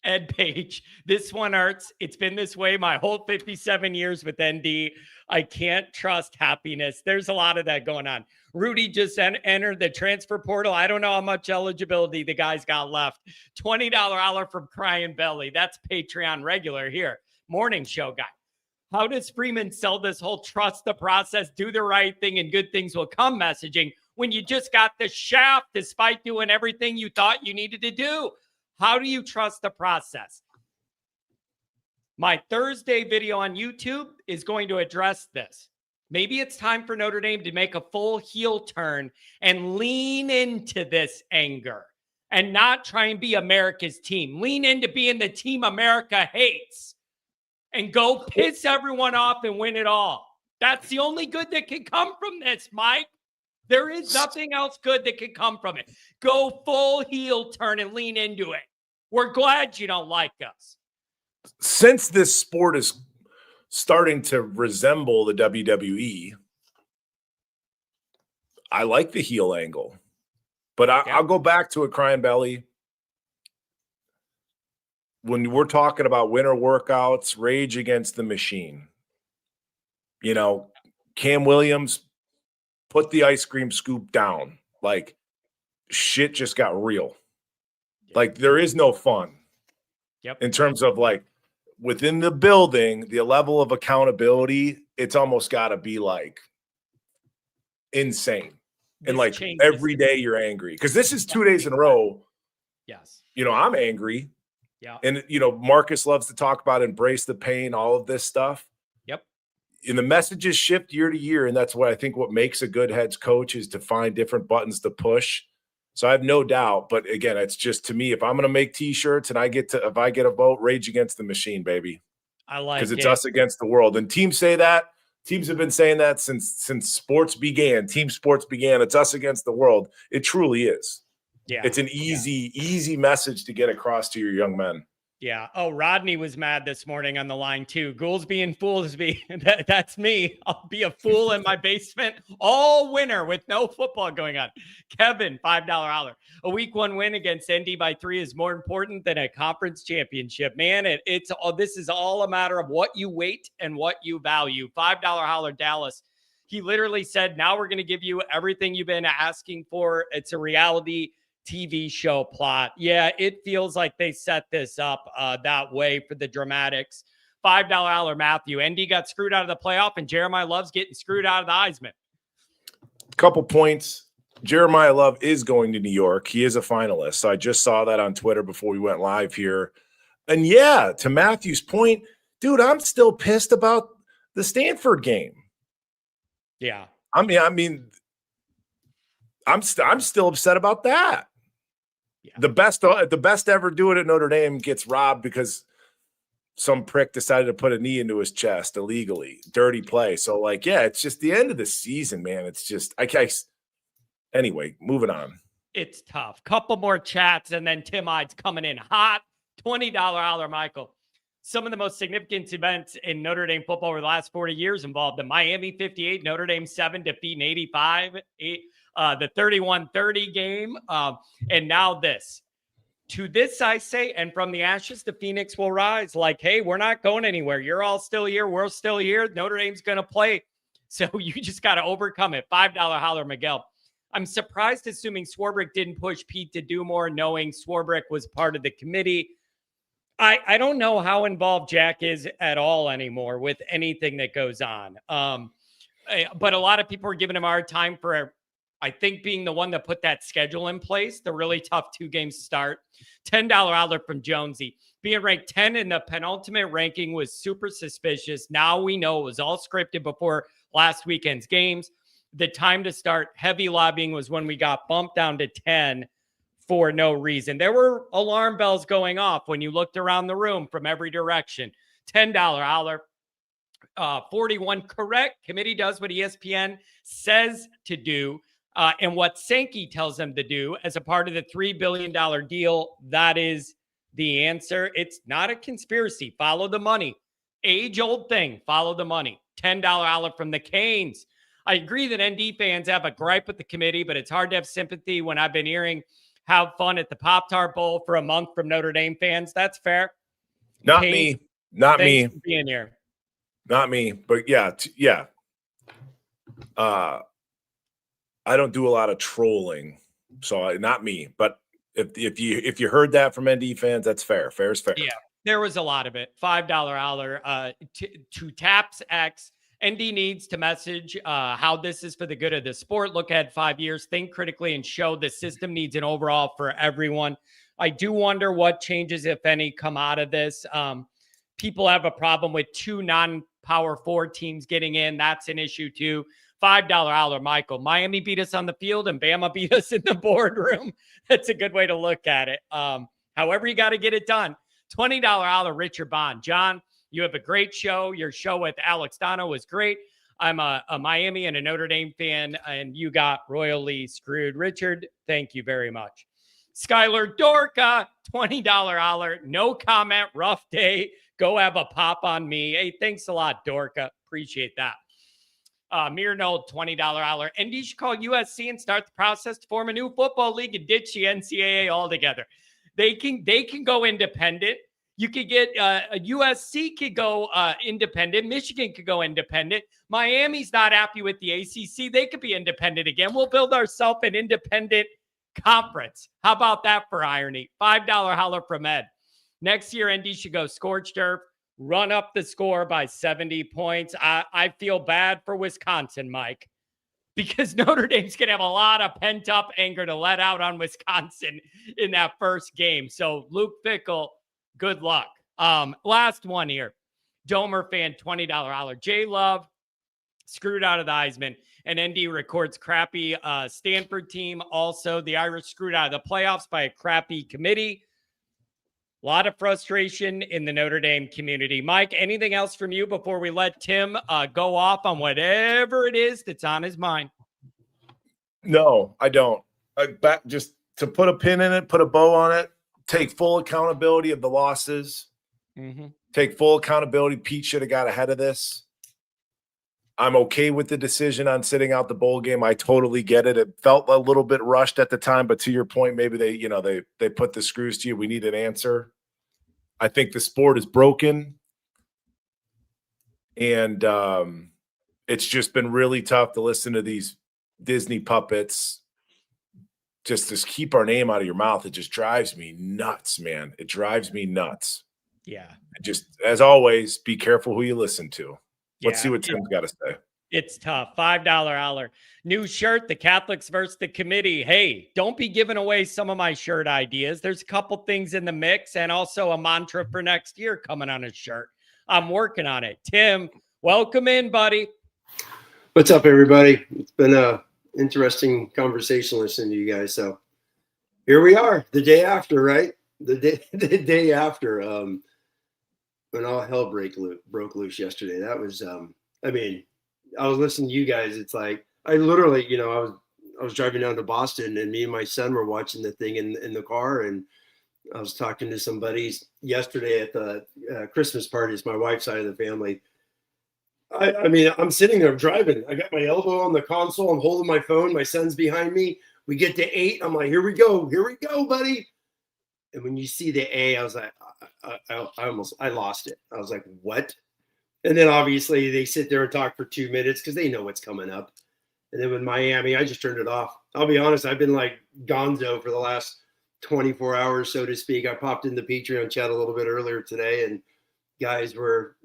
[SPEAKER 5] Ed Page, this one hurts. It's been this way my whole 57 years with ND. I can't trust happiness. There's a lot of that going on. Rudy just entered the transfer portal. I don't know how much eligibility the guy's got left. $20 hour from Crying Belly. That's Patreon regular here. Morning show guy. How does Freeman sell this whole trust the process, do the right thing, and good things will come messaging when you just got the shaft despite doing everything you thought you needed to do? How do you trust the process? My Thursday video on YouTube is going to address this. Maybe it's time for Notre Dame to make a full heel turn and lean into this anger and not try and be America's team. Lean into being the team America hates and go piss everyone off and win it all. That's the only good that can come from this, Mike. There is nothing else good that can come from it. Go full heel turn and lean into it. We're glad you don't like us.
[SPEAKER 3] Since this sport is starting to resemble the WWE, I like the heel angle. But I'll go back to it, Crying Belly. When we're talking about winter workouts, Rage Against the Machine, you know, Cam Williams put the ice cream scoop down. Like, shit just got real. Like, there is no fun.
[SPEAKER 5] Yep.
[SPEAKER 3] In terms of, like, within the building, the level of accountability, it's almost got to be, like, insane. And, like, every day you're angry. Because this is 2 days in a row.
[SPEAKER 5] Yes.
[SPEAKER 3] You know, I'm angry.
[SPEAKER 5] Yeah.
[SPEAKER 3] And, you know, Marcus loves to talk about embrace the pain, all of this stuff.
[SPEAKER 5] Yep.
[SPEAKER 3] And the messages shift year to year. And that's what I think what makes a good head coach is to find different buttons to push. So I have no doubt. But again, it's just, to me, if I'm going to make T-shirts and if I get a vote, Rage Against the Machine, baby.
[SPEAKER 5] I like it.
[SPEAKER 3] Because it's us against the world. And teams say that. Teams have been saying that since sports began. Team sports began. It's us against the world. It truly is.
[SPEAKER 5] Yeah.
[SPEAKER 3] It's an easy message to get across to your young men.
[SPEAKER 5] Yeah. Oh, Rodney was mad this morning on the line too. Goolsby and Foolsby. That's me. I'll be a fool in my basement all winter with no football going on. Kevin, $5 holler. A week 1 win against ND by 3 is more important than a conference championship. Man, this is all a matter of what you weight and what you value. $5 holler Dallas. He literally said, now we're going to give you everything you've been asking for. It's a reality TV show plot. Yeah, it feels like they set this up that way for the dramatics. $5 holler Matthew. ND got screwed out of the playoff, and Jeremiah Love's getting screwed out of the Heisman.
[SPEAKER 3] Couple points. Jeremiah Love is going to New York. He is a finalist. So I just saw that on Twitter before we went live here. And yeah, to Matthew's point, dude, I'm still pissed about the Stanford game.
[SPEAKER 5] Yeah.
[SPEAKER 3] I mean, I'm still upset about that. Yeah. The best ever do it at Notre Dame gets robbed because some prick decided to put a knee into his chest illegally. Dirty play. So, like, yeah, it's just the end of the season, man. It's just anyway, moving on.
[SPEAKER 5] It's tough. Couple more chats, and then Tim Hyde's coming in hot. $20 holler, Michael. Some of the most significant events in Notre Dame football over the last 40 years involved the Miami 58, Notre Dame 7 defeating 85, the 31-30 game, and now this. To this I say, and from the ashes, the Phoenix will rise. Like, hey, we're not going anywhere. You're all still here. We're still here. Notre Dame's going to play. So you just got to overcome it. $5 holler, Miguel. I'm surprised, assuming Swarbrick didn't push Pete to do more, knowing Swarbrick was part of the committee. I don't know how involved Jack is at all anymore with anything that goes on. But a lot of people are giving him a hard time for, I think, being the one that put that schedule in place, the really tough 2-game start. $10 holler from Jonesy. Being ranked 10 in the penultimate ranking was super suspicious. Now we know it was all scripted before last weekend's games. The time to start heavy lobbying was when we got bumped down to 10 for no reason. There were alarm bells going off when you looked around the room from every direction. $10 holler. 41 correct. Committee does what ESPN says to do and what Sankey tells them to do as a part of the $3 billion deal. That is the answer. It's not a conspiracy. Follow the money. Age-old thing. Follow the money. $10 holler from the Canes. I agree that ND fans have a gripe with the committee, but it's hard to have sympathy when I've been hearing have fun at the Pop-Tart Bowl for a month from Notre Dame fans. That's fair.
[SPEAKER 3] Not
[SPEAKER 5] Canes,
[SPEAKER 3] me. Not me.
[SPEAKER 5] For being here.
[SPEAKER 3] Not me. But yeah. I don't do a lot of trolling, so not me. But if you heard that from ND fans, that's fair. Fair is fair.
[SPEAKER 5] Yeah, there was a lot of it. $5 holler to Taps X. ND needs to message how this is for the good of the sport. Look ahead 5 years, think critically, and show the system needs an overhaul for everyone. I do wonder what changes, if any, come out of this. People have a problem with 2 non-Power 4 teams getting in. That's an issue too. $5 holler, Michael. Miami beat us on the field and Bama beat us in the boardroom. That's a good way to look at it. However, you got to get it done. $20 holler, Richard Bond. John, you have a great show. Your show with Alex Dono was great. I'm a Miami and a Notre Dame fan, and you got royally screwed. Richard, thank you very much. Skylar Dorka, $20 holler. No comment. Rough day. Go have a pop on me. Hey, thanks a lot, Dorka. Appreciate that. Mirno, $20 holler. ND should call USC and start the process to form a new football league and ditch the NCAA altogether. They can go independent. You could get a USC could go independent. Michigan could go independent. Miami's not happy with the ACC. They could be independent again. We'll build ourselves an independent conference. How about that for irony? $5 holler from Ed. Next year, ND should go scorched earth, run up the score by 70 points. I feel bad for Wisconsin, Mike, because Notre Dame's going to have a lot of pent-up anger to let out on Wisconsin in that first game. So Luke Fickell, good luck. Last one here. Domer fan, $20 holler. J Love screwed out of the Heisman, and ND records crappy Stanford team. Also, the Irish screwed out of the playoffs by a crappy committee. A lot of frustration in the Notre Dame community. Mike, anything else from you before we let Tim go off on whatever it is that's on his mind?
[SPEAKER 3] No, I don't. Just to put a pin in it, put a bow on it, take full accountability of the losses.
[SPEAKER 5] Mm-hmm.
[SPEAKER 3] Take full accountability. Pete should have got ahead of this. I'm okay with the decision on sitting out the bowl game. I totally get it. It felt a little bit rushed at the time, but to your point, maybe they put the screws to you. We need an answer. I think the sport is broken, and it's just been really tough to listen to these Disney puppets just to keep our name out of your mouth. It just drives me nuts, man. It drives me nuts.
[SPEAKER 5] Yeah.
[SPEAKER 3] Just as always, be careful who you listen to. Let's see what Tim's got to say.
[SPEAKER 5] It's tough. $5 holler. New shirt, the Catholics versus the committee. Hey, don't be giving away some of my shirt ideas. There's a couple things in the mix and also a mantra for next year coming on a shirt. I'm working on it. Tim, welcome in, buddy.
[SPEAKER 6] What's up, everybody? It's been a interesting conversation listening to you guys. So here we are, the day after, right? The day after. When all hell broke loose yesterday. That was, I was listening to you guys. It's like, I literally, I was driving down to Boston, and me and my son were watching the thing in the car. And I was talking to some buddies yesterday at the Christmas parties, my wife's side of the family. I'm sitting there driving. I got my elbow on the console. I'm holding my phone. My son's behind me. We get to 8. I'm like, here we go, buddy. And when you see the A, I was like, I lost it. I was like, what? And then obviously they sit there and talk for 2 minutes because they know what's coming up. And then with Miami, I just turned it off. I'll be honest, I've been like gonzo for the last 24 hours, so to speak. I popped in the Patreon chat a little bit earlier today, and guys were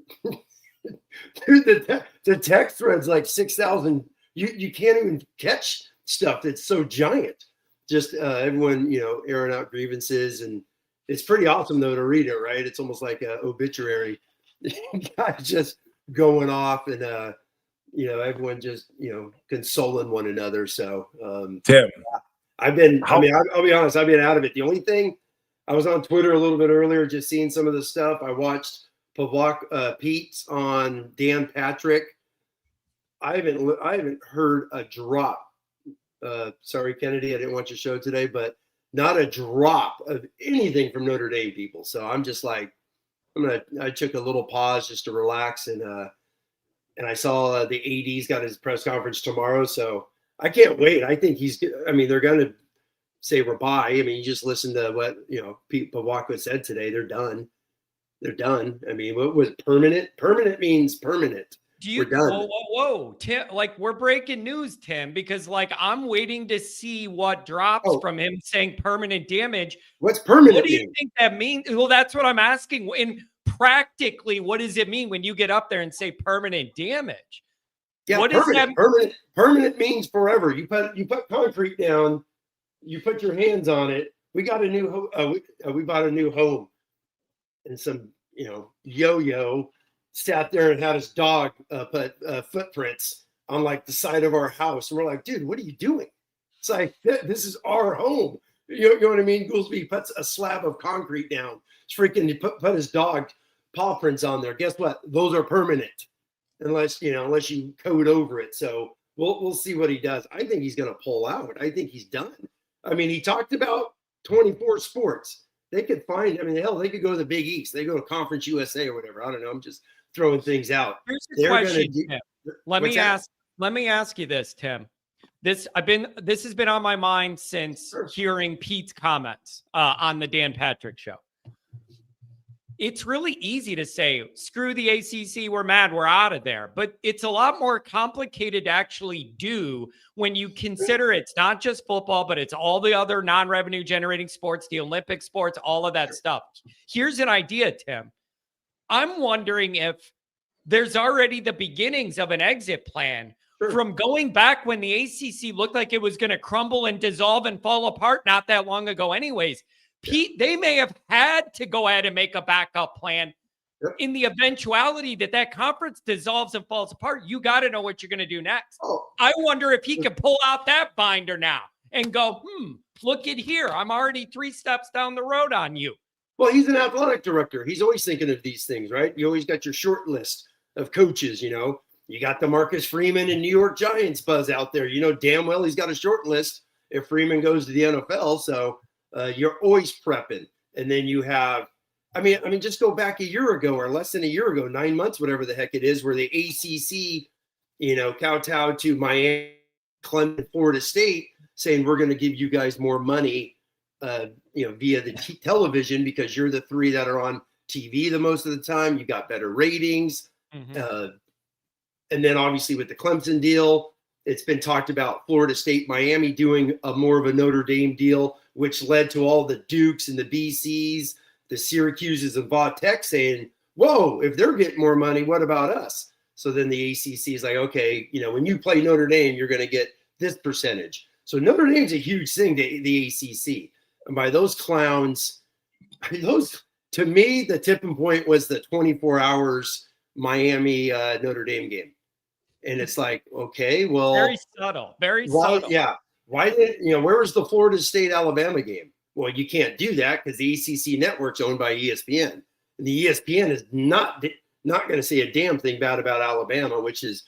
[SPEAKER 6] dude, the text thread's like 6,000. You can't even catch stuff that's so giant. Just everyone, airing out grievances, and it's pretty awesome though to read it. Right, it's almost like an obituary. Guys just going off, and everyone just consoling one another. So
[SPEAKER 3] Tim,
[SPEAKER 6] I'll be honest, I've been out of it. The only thing, I was on Twitter a little bit earlier, just seeing some of the stuff. I watched Pete's on Dan Patrick. I haven't heard a drop. Sorry, Kennedy, I didn't watch your show today, but not a drop of anything from Notre Dame people. So I'm just like, I took a little pause just to relax, and I saw the AD's got his press conference tomorrow, so I can't wait. I think they're going to say we're bye. You just listen to what Pete Pawaka said today. They're done. What was permanent? Permanent means permanent. We're done.
[SPEAKER 5] Whoa, Tim, we're breaking news, Tim, because I'm waiting to see what drops from him saying permanent damage.
[SPEAKER 6] What's permanent?
[SPEAKER 5] What do you think that means? Well, that's what I'm asking. And practically, what does it mean when you get up there and say permanent damage?
[SPEAKER 6] Yeah,
[SPEAKER 5] what
[SPEAKER 6] permanent. Permanent means forever. You put concrete down, you put your hands on it. We got a new we bought a new home, and some yo-yo sat there and had his dog put footprints on the side of our house. And we're like, dude, what are you doing? It's like, this is our home. You know what I mean? Goolsby puts a slab of concrete down. It's freaking, he put his dog paw prints on there. Guess what? Those are permanent. unless you code over it. So we'll see what he does. I think he's going to pull out. I think he's done. I mean, he talked about 24 sports. They could find. I mean, hell, they could go to the Big East. They go to Conference USA or whatever. I don't know. I'm just throwing things out.
[SPEAKER 5] Here's the question, Tim. Let me ask you this, Tim. This has been on my mind since hearing Pete's comments on the Dan Patrick Show. It's really easy to say, screw the ACC, we're mad, we're out of there. But it's a lot more complicated to actually do when you consider it's not just football, but it's all the other non-revenue generating sports, the Olympic sports, all of that stuff. Here's an idea, Tim. I'm wondering if there's already the beginnings of an exit plan from going back when the ACC looked like it was going to crumble and dissolve and fall apart not that long ago anyways. Pete, they may have had to go ahead and make a backup plan in the eventuality that conference dissolves and falls apart. You got to know what you're going to do next. I wonder if he can pull out that binder now and go, look at here. I'm already 3 steps down the road on you.
[SPEAKER 6] Well, he's an athletic director. He's always thinking of these things, right? You always got your short list of coaches, You got the Marcus Freeman and New York Giants buzz out there. You know damn well he's got a short list if Freeman goes to the NFL. So you're always prepping. And then you have, I mean, just go back a year ago or less than a year ago, 9 months, whatever the heck it is, where the ACC, kowtowed to Miami, Clemson, Florida State, saying we're going to give you guys more money, via the television because you're the 3 that are on TV the most of the time. You got better ratings. And then obviously with the Clemson deal, it's been talked about Florida State, Miami doing a more of a Notre Dame deal, which led to all the Dukes and the BCs, the Syracuses and Va Tech saying, whoa, if they're getting more money, what about us? So then the ACC is like, okay, when you play Notre Dame, you're going to get this percentage. So Notre Dame's a huge thing to the ACC. And by those clowns, to me, the tipping point was the 24 hours Miami Notre Dame game. And it's like, okay, well,
[SPEAKER 5] very subtle.
[SPEAKER 6] Yeah. Why where was the Florida State Alabama game? Well, you can't do that because the ACC network's owned by ESPN. And the ESPN is not going to say a damn thing bad about Alabama, which is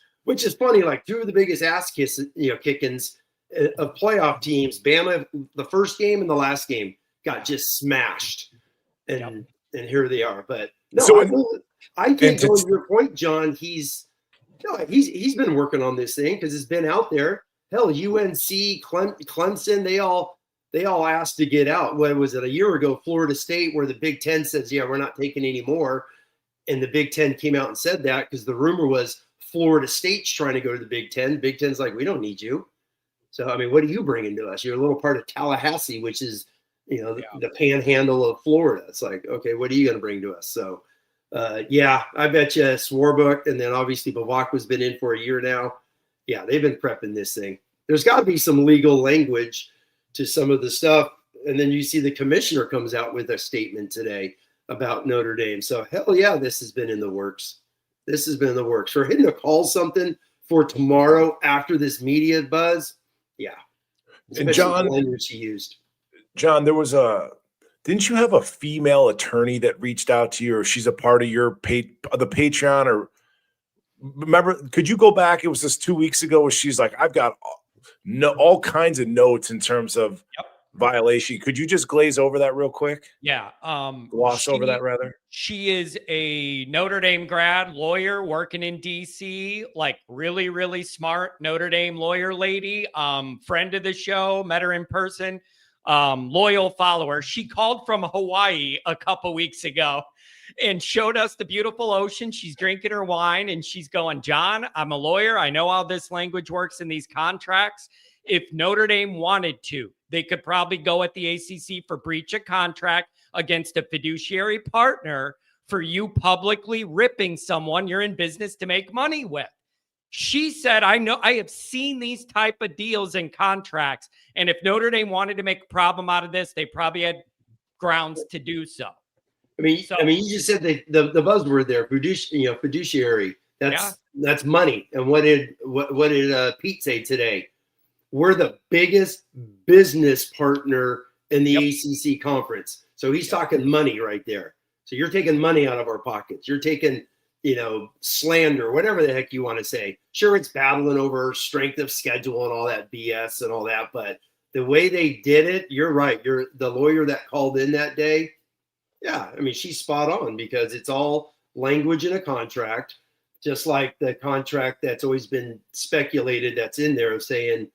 [SPEAKER 6] funny. Like 2 of the biggest ass kickings of playoff teams, Bama, the first game and the last game got just smashed. And here they are. But no, so I think going to your point, John, he's been working on this thing because it's been out there. Hell, UNC, Clemson, they all asked to get out. What was it, a year ago? Florida State, where the Big Ten says, yeah, we're not taking any more. And the Big Ten came out and said that because the rumor was Florida State's trying to go to the Big Ten. Big Ten's like, we don't need you. So, I mean, what are you bringing to us? You're a little part of Tallahassee, which is, the panhandle of Florida. It's like, okay, what are you going to bring to us? So, I bet you Swarbrick, and then obviously Bavacqua's been in for a year now. Yeah, they've been prepping this thing. There's got to be some legal language to some of the stuff. And then you see the commissioner comes out with a statement today about Notre Dame. So, hell yeah, this has been in the works. For him to call something for tomorrow after this media buzz, yeah.
[SPEAKER 3] And John,
[SPEAKER 6] the language he used.
[SPEAKER 3] John, didn't you have a female attorney that reached out to you, or she's a part of your the Patreon? Or remember, could you go back? It was just 2 weeks ago where she's like, I've got all kinds of notes in terms of violation. Could you just glaze over that real quick?
[SPEAKER 5] Yeah.
[SPEAKER 3] Gloss over that rather.
[SPEAKER 5] She is a Notre Dame grad lawyer working in DC, like really, really smart Notre Dame lawyer lady. Friend of the show, met her in person. Loyal follower. She called from Hawaii a couple weeks ago and showed us the beautiful ocean. She's drinking her wine and she's going, John, I'm a lawyer. I know how this language works in these contracts. If Notre Dame wanted to, they could probably go at the ACC for breach of contract against a fiduciary partner for you publicly ripping someone you're in business to make money with. She said, I know, I have seen these type of deals and contracts. And if Notre Dame wanted to make a problem out of this, they probably had grounds to do so.
[SPEAKER 6] I mean, you just said the buzzword there, fiduciary. That's money. And what did Pete say today? We're the biggest business partner in the ACC conference. So he's talking money right there. So you're taking money out of our pockets. You're taking slander, whatever the heck you want to say. Sure, it's battling over strength of schedule and all that BS and all that, but the way they did it, you're right. You're the lawyer that called in that day. Yeah, I mean, she's spot on because it's all language in a contract, just like the contract that's always been speculated that's in there of saying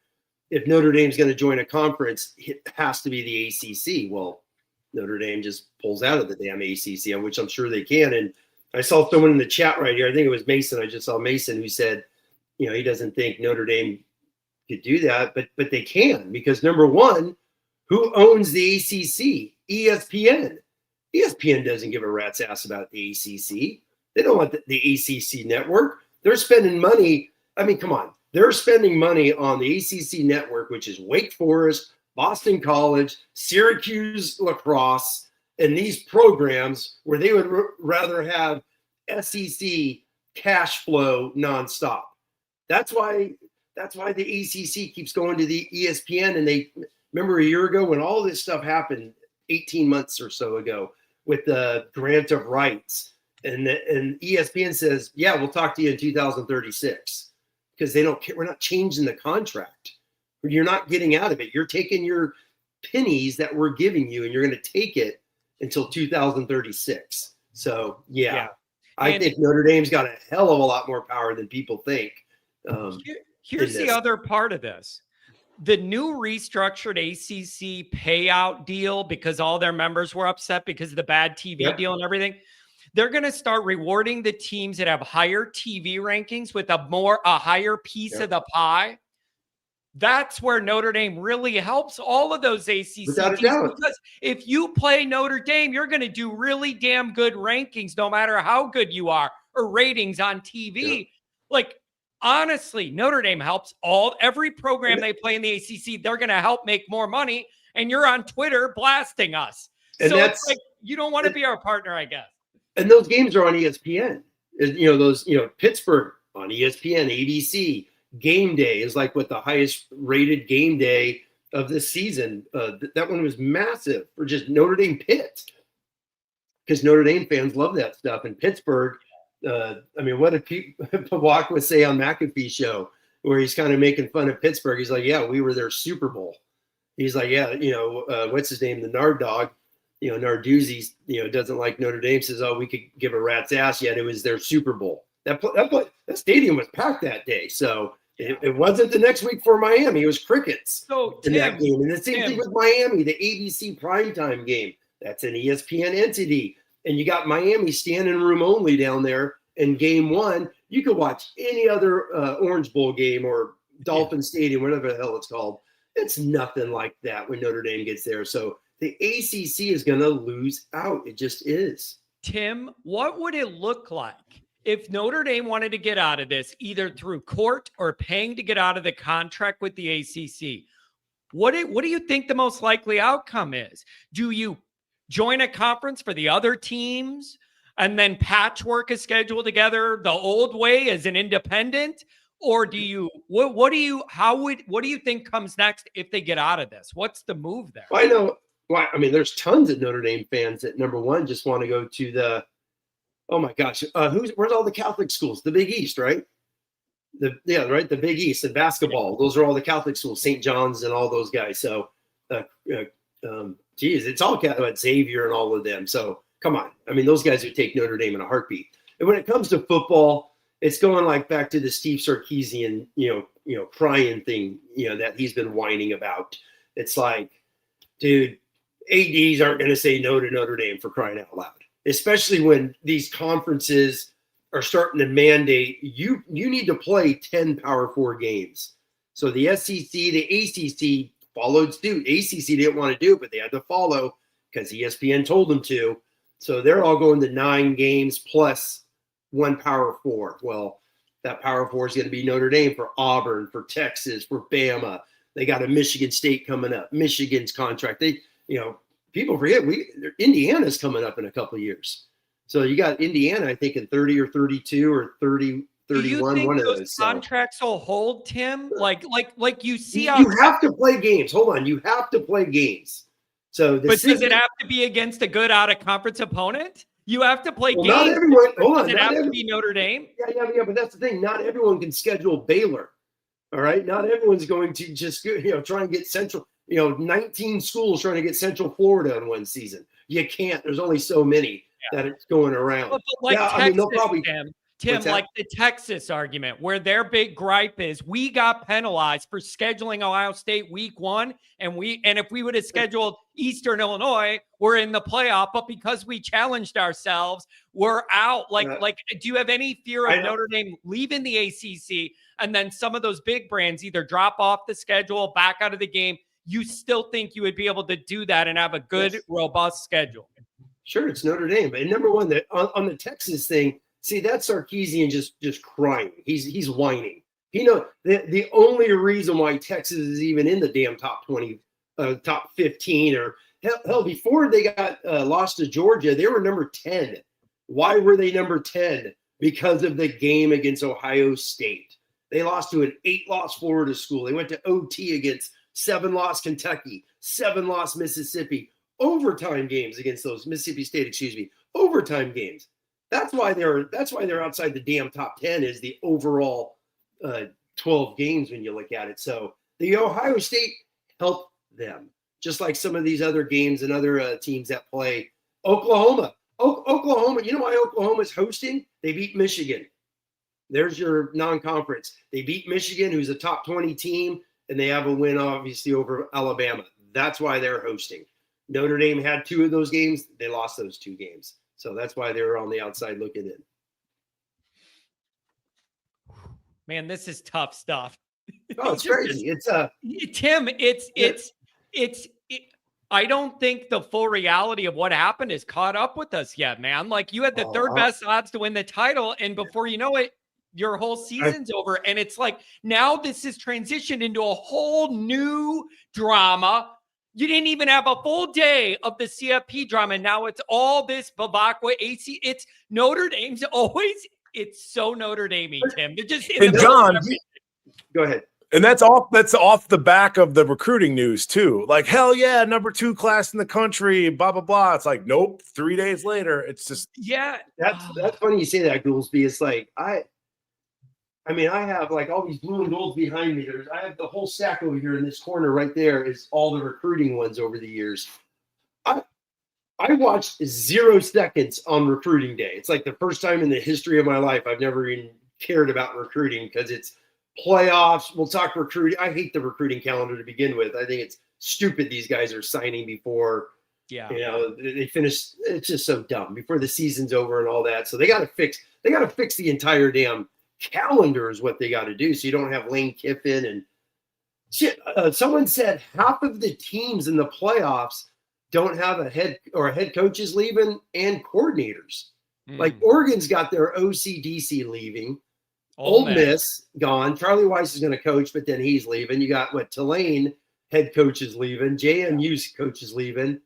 [SPEAKER 6] if Notre Dame's going to join a conference, it has to be the ACC. Well, Notre Dame just pulls out of the damn ACC, which I'm sure they can. And I saw someone in the chat right here. I think it was Mason. I just saw Mason who said, he doesn't think Notre Dame could do that, but they can because number one, who owns the ACC? ESPN. ESPN doesn't give a rat's ass about the ACC. They don't want the ACC network. They're spending money. I mean, come on. They're spending money on the ACC network, which is Wake Forest, Boston College, Syracuse lacrosse, and these programs where they would rather have SEC cash flow nonstop. That's why the ACC keeps going to the ESPN. And they remember a year ago when all this stuff happened 18 months or so ago with the grant of rights. And ESPN says, yeah, we'll talk to you in 2036 because they don't care. We're not changing the contract. You're not getting out of it. You're taking your pennies that we're giving you and you're going to take it until 2036. So, yeah. I think Notre Dame's got a hell of a lot more power than people think.
[SPEAKER 5] Here's the other part of this. The new restructured ACC payout deal, because all their members were upset because of the bad TV deal and everything, they're going to start rewarding the teams that have higher TV rankings with a higher piece of the pie. That's where Notre Dame really helps all of those ACC teams. Because if you play Notre Dame, you're going to do really damn good rankings, no matter how good you are, or ratings on TV. Yeah. Like, honestly, Notre Dame helps every program they play in the ACC. They're going to help make more money, and you're on Twitter blasting us. And so it's like you don't want to be our partner, I guess.
[SPEAKER 6] And those games are on ESPN. Pittsburgh on ESPN, ABC. Game day is like what the highest rated game day of this season. That one was massive for just Notre Dame Pitt because Notre Dame fans love that stuff. And Pittsburgh, what did Pawak say on McAfee's show where he's kind of making fun of Pittsburgh? He's like, yeah, we were their Super Bowl. He's like, yeah, what's his name? The Nard dog, Narduzzi, doesn't like Notre Dame, says, oh, we could give a rat's ass yet. It was their Super Bowl. That stadium was packed that day. So it wasn't the next week for Miami. It was crickets in that game. And the same thing with Miami, the ABC primetime game. That's an ESPN entity. And you got Miami standing room only down there in game one. You could watch any other Orange Bowl game or Dolphin Stadium, whatever the hell it's called. It's nothing like that when Notre Dame gets there. So the ACC is going to lose out. It just is.
[SPEAKER 5] Tim, what would it look like if Notre Dame wanted to get out of this, either through court or paying to get out of the contract with the ACC? What do you think the most likely outcome is? Do you join a conference for the other teams and then patchwork a schedule together the old way as an independent? Or do you, what do you think comes next if they get out of this? What's the move there?
[SPEAKER 6] Well, I know. Well, I mean, there's tons of Notre Dame fans that, number one, just want to go to the, oh my gosh, where's all the Catholic schools? The Big East, right? The Big East and basketball. Those are all the Catholic schools, St. John's and all those guys. So, it's all Xavier and all of them. So come on. I mean, those guys would take Notre Dame in a heartbeat. And when it comes to football, it's going like back to the Steve Sarkisian, crying thing, that he's been whining about. It's like, dude, ADs aren't going to say no to Notre Dame for crying out loud, especially when these conferences are starting to mandate you need to play 10 Power 4 games. So the SEC, the ACC followed suit. ACC didn't want to do it, but they had to follow because ESPN told them to. So they're all going to 9 games plus 1 Power 4. Well, that Power 4 is going to be Notre Dame for Auburn, for Texas, for Bama. They got a Michigan State coming up. Michigan's contract. People forget Indiana's coming up in a couple of years. So you got Indiana, I think, in 30 or 32 or 30, 31.
[SPEAKER 5] Do you think
[SPEAKER 6] one of
[SPEAKER 5] those contracts will hold, Tim? Like you see
[SPEAKER 6] how you have to play games. Hold on, you have to play games. So,
[SPEAKER 5] does it have to be against a good out of conference opponent? You have to play
[SPEAKER 6] Well,
[SPEAKER 5] games.
[SPEAKER 6] not everyone. Hold on.
[SPEAKER 5] Does it have to be Notre Dame?
[SPEAKER 6] Yeah. But that's the thing. Not everyone can schedule Baylor. All right. Not everyone's going to just try and get Central. 19 schools trying to get Central Florida in one season. You can't. There's only so many that it's going around.
[SPEAKER 5] But like
[SPEAKER 6] yeah,
[SPEAKER 5] Texas,
[SPEAKER 6] they'll probably.
[SPEAKER 5] Tim, like the Texas argument, where their big gripe is we got penalized for scheduling Ohio State week 1, and if we would have scheduled Eastern Illinois, we're in the playoff, but because we challenged ourselves, we're out. Like, do you have any fear of Notre Dame leaving the ACC and then some of those big brands either drop off the schedule, back out of the game? You still think you would be able to do that and have a good, robust schedule?
[SPEAKER 6] Sure, it's Notre Dame, but number one, on the Texas thing. See, that's Sarkisian just crying. He's whining. The only reason why Texas is even in the damn top 20, top 15, or hell before they got lost to Georgia, they were number 10. Why were they number 10? Because of the game against Ohio State. They lost to an 8-loss Florida school. They went to OT against 7-loss Kentucky, 7-loss Mississippi. Overtime games against those Mississippi State, overtime games. That's why they're outside the damn top 10 is the overall 12 games when you look at it. So the Ohio State helped them, just like some of these other games and other teams that play. Oklahoma. Oklahoma, you know why Oklahoma's hosting? They beat Michigan. There's your non-conference. They beat Michigan, who's a top 20 team, and they have a win, obviously, over Alabama. That's why they're hosting. Notre Dame had 2 of those games. They lost those 2 games. So that's why they were on the outside looking in.
[SPEAKER 5] Man, this is tough stuff.
[SPEAKER 6] Oh, it's crazy. It's
[SPEAKER 5] Tim, I don't think the full reality of what happened is caught up with us yet, man. Like, you had the third best odds to win the title, and before you know it, your whole season's over. And it's like, now this has transitioned into a whole new drama. You didn't even have a full day of the CFP drama. Now it's all this Bavacqua AC. It's Notre Dame's always. It's so Notre Dame-y, Tim. They're just in
[SPEAKER 3] and John,
[SPEAKER 6] go ahead.
[SPEAKER 3] And that's off the back of the recruiting news too. Like, hell yeah, number 2 class in the country, blah blah blah. It's like, nope. 3 days later, it's just
[SPEAKER 6] That's funny you say that, Goolsby. It's like I have like all these blue and golds behind me. I have the whole stack over here in this corner right there is all the recruiting ones over the years. I watched 0 seconds on recruiting day. It's like the first time in the history of my life I've never even cared about recruiting because it's playoffs. We'll talk recruiting. I hate the recruiting calendar to begin with. I think it's stupid these guys are signing before they finish. It's just so dumb before the season's over and all that. So they got to fix the entire damn calendar is what they got to do, so you don't have Lane Kiffin and shit. Someone said half of the teams in the playoffs don't have a head coach is leaving and coordinators. Like Oregon's got their OCDC leaving, Ole Miss gone. Charlie Weiss is going to coach, but then he's leaving. You got Tulane head coach is leaving, JMU's coach is leaving,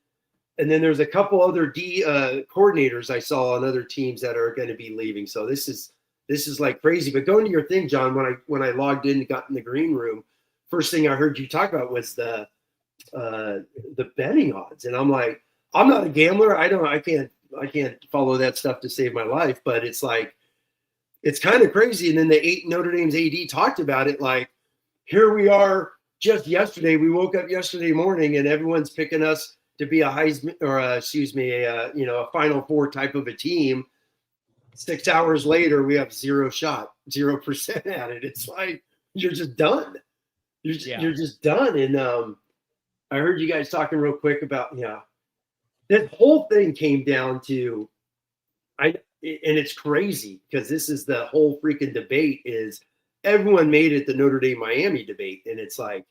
[SPEAKER 6] and then there's a couple other coordinators I saw on other teams that are going to be leaving. So this is like crazy. But going to your thing, John, when I logged in and got in the green room, first thing I heard you talk about was the betting odds. And I'm like, I'm not a gambler. I can't follow that stuff to save my life, but it's like, it's kind of crazy. And then Notre Dame's AD talked about it. Like, here we are just yesterday. We woke up yesterday morning and everyone's picking us to be a Heisman or a Final Four type of a team. 6 hours later, we have 0% at it. It's like, you're just done. You're just done. And I heard you guys talking real quick about, this whole thing came down to, and it's crazy because this is the whole freaking debate is everyone made it the Notre Dame Miami debate. And it's like,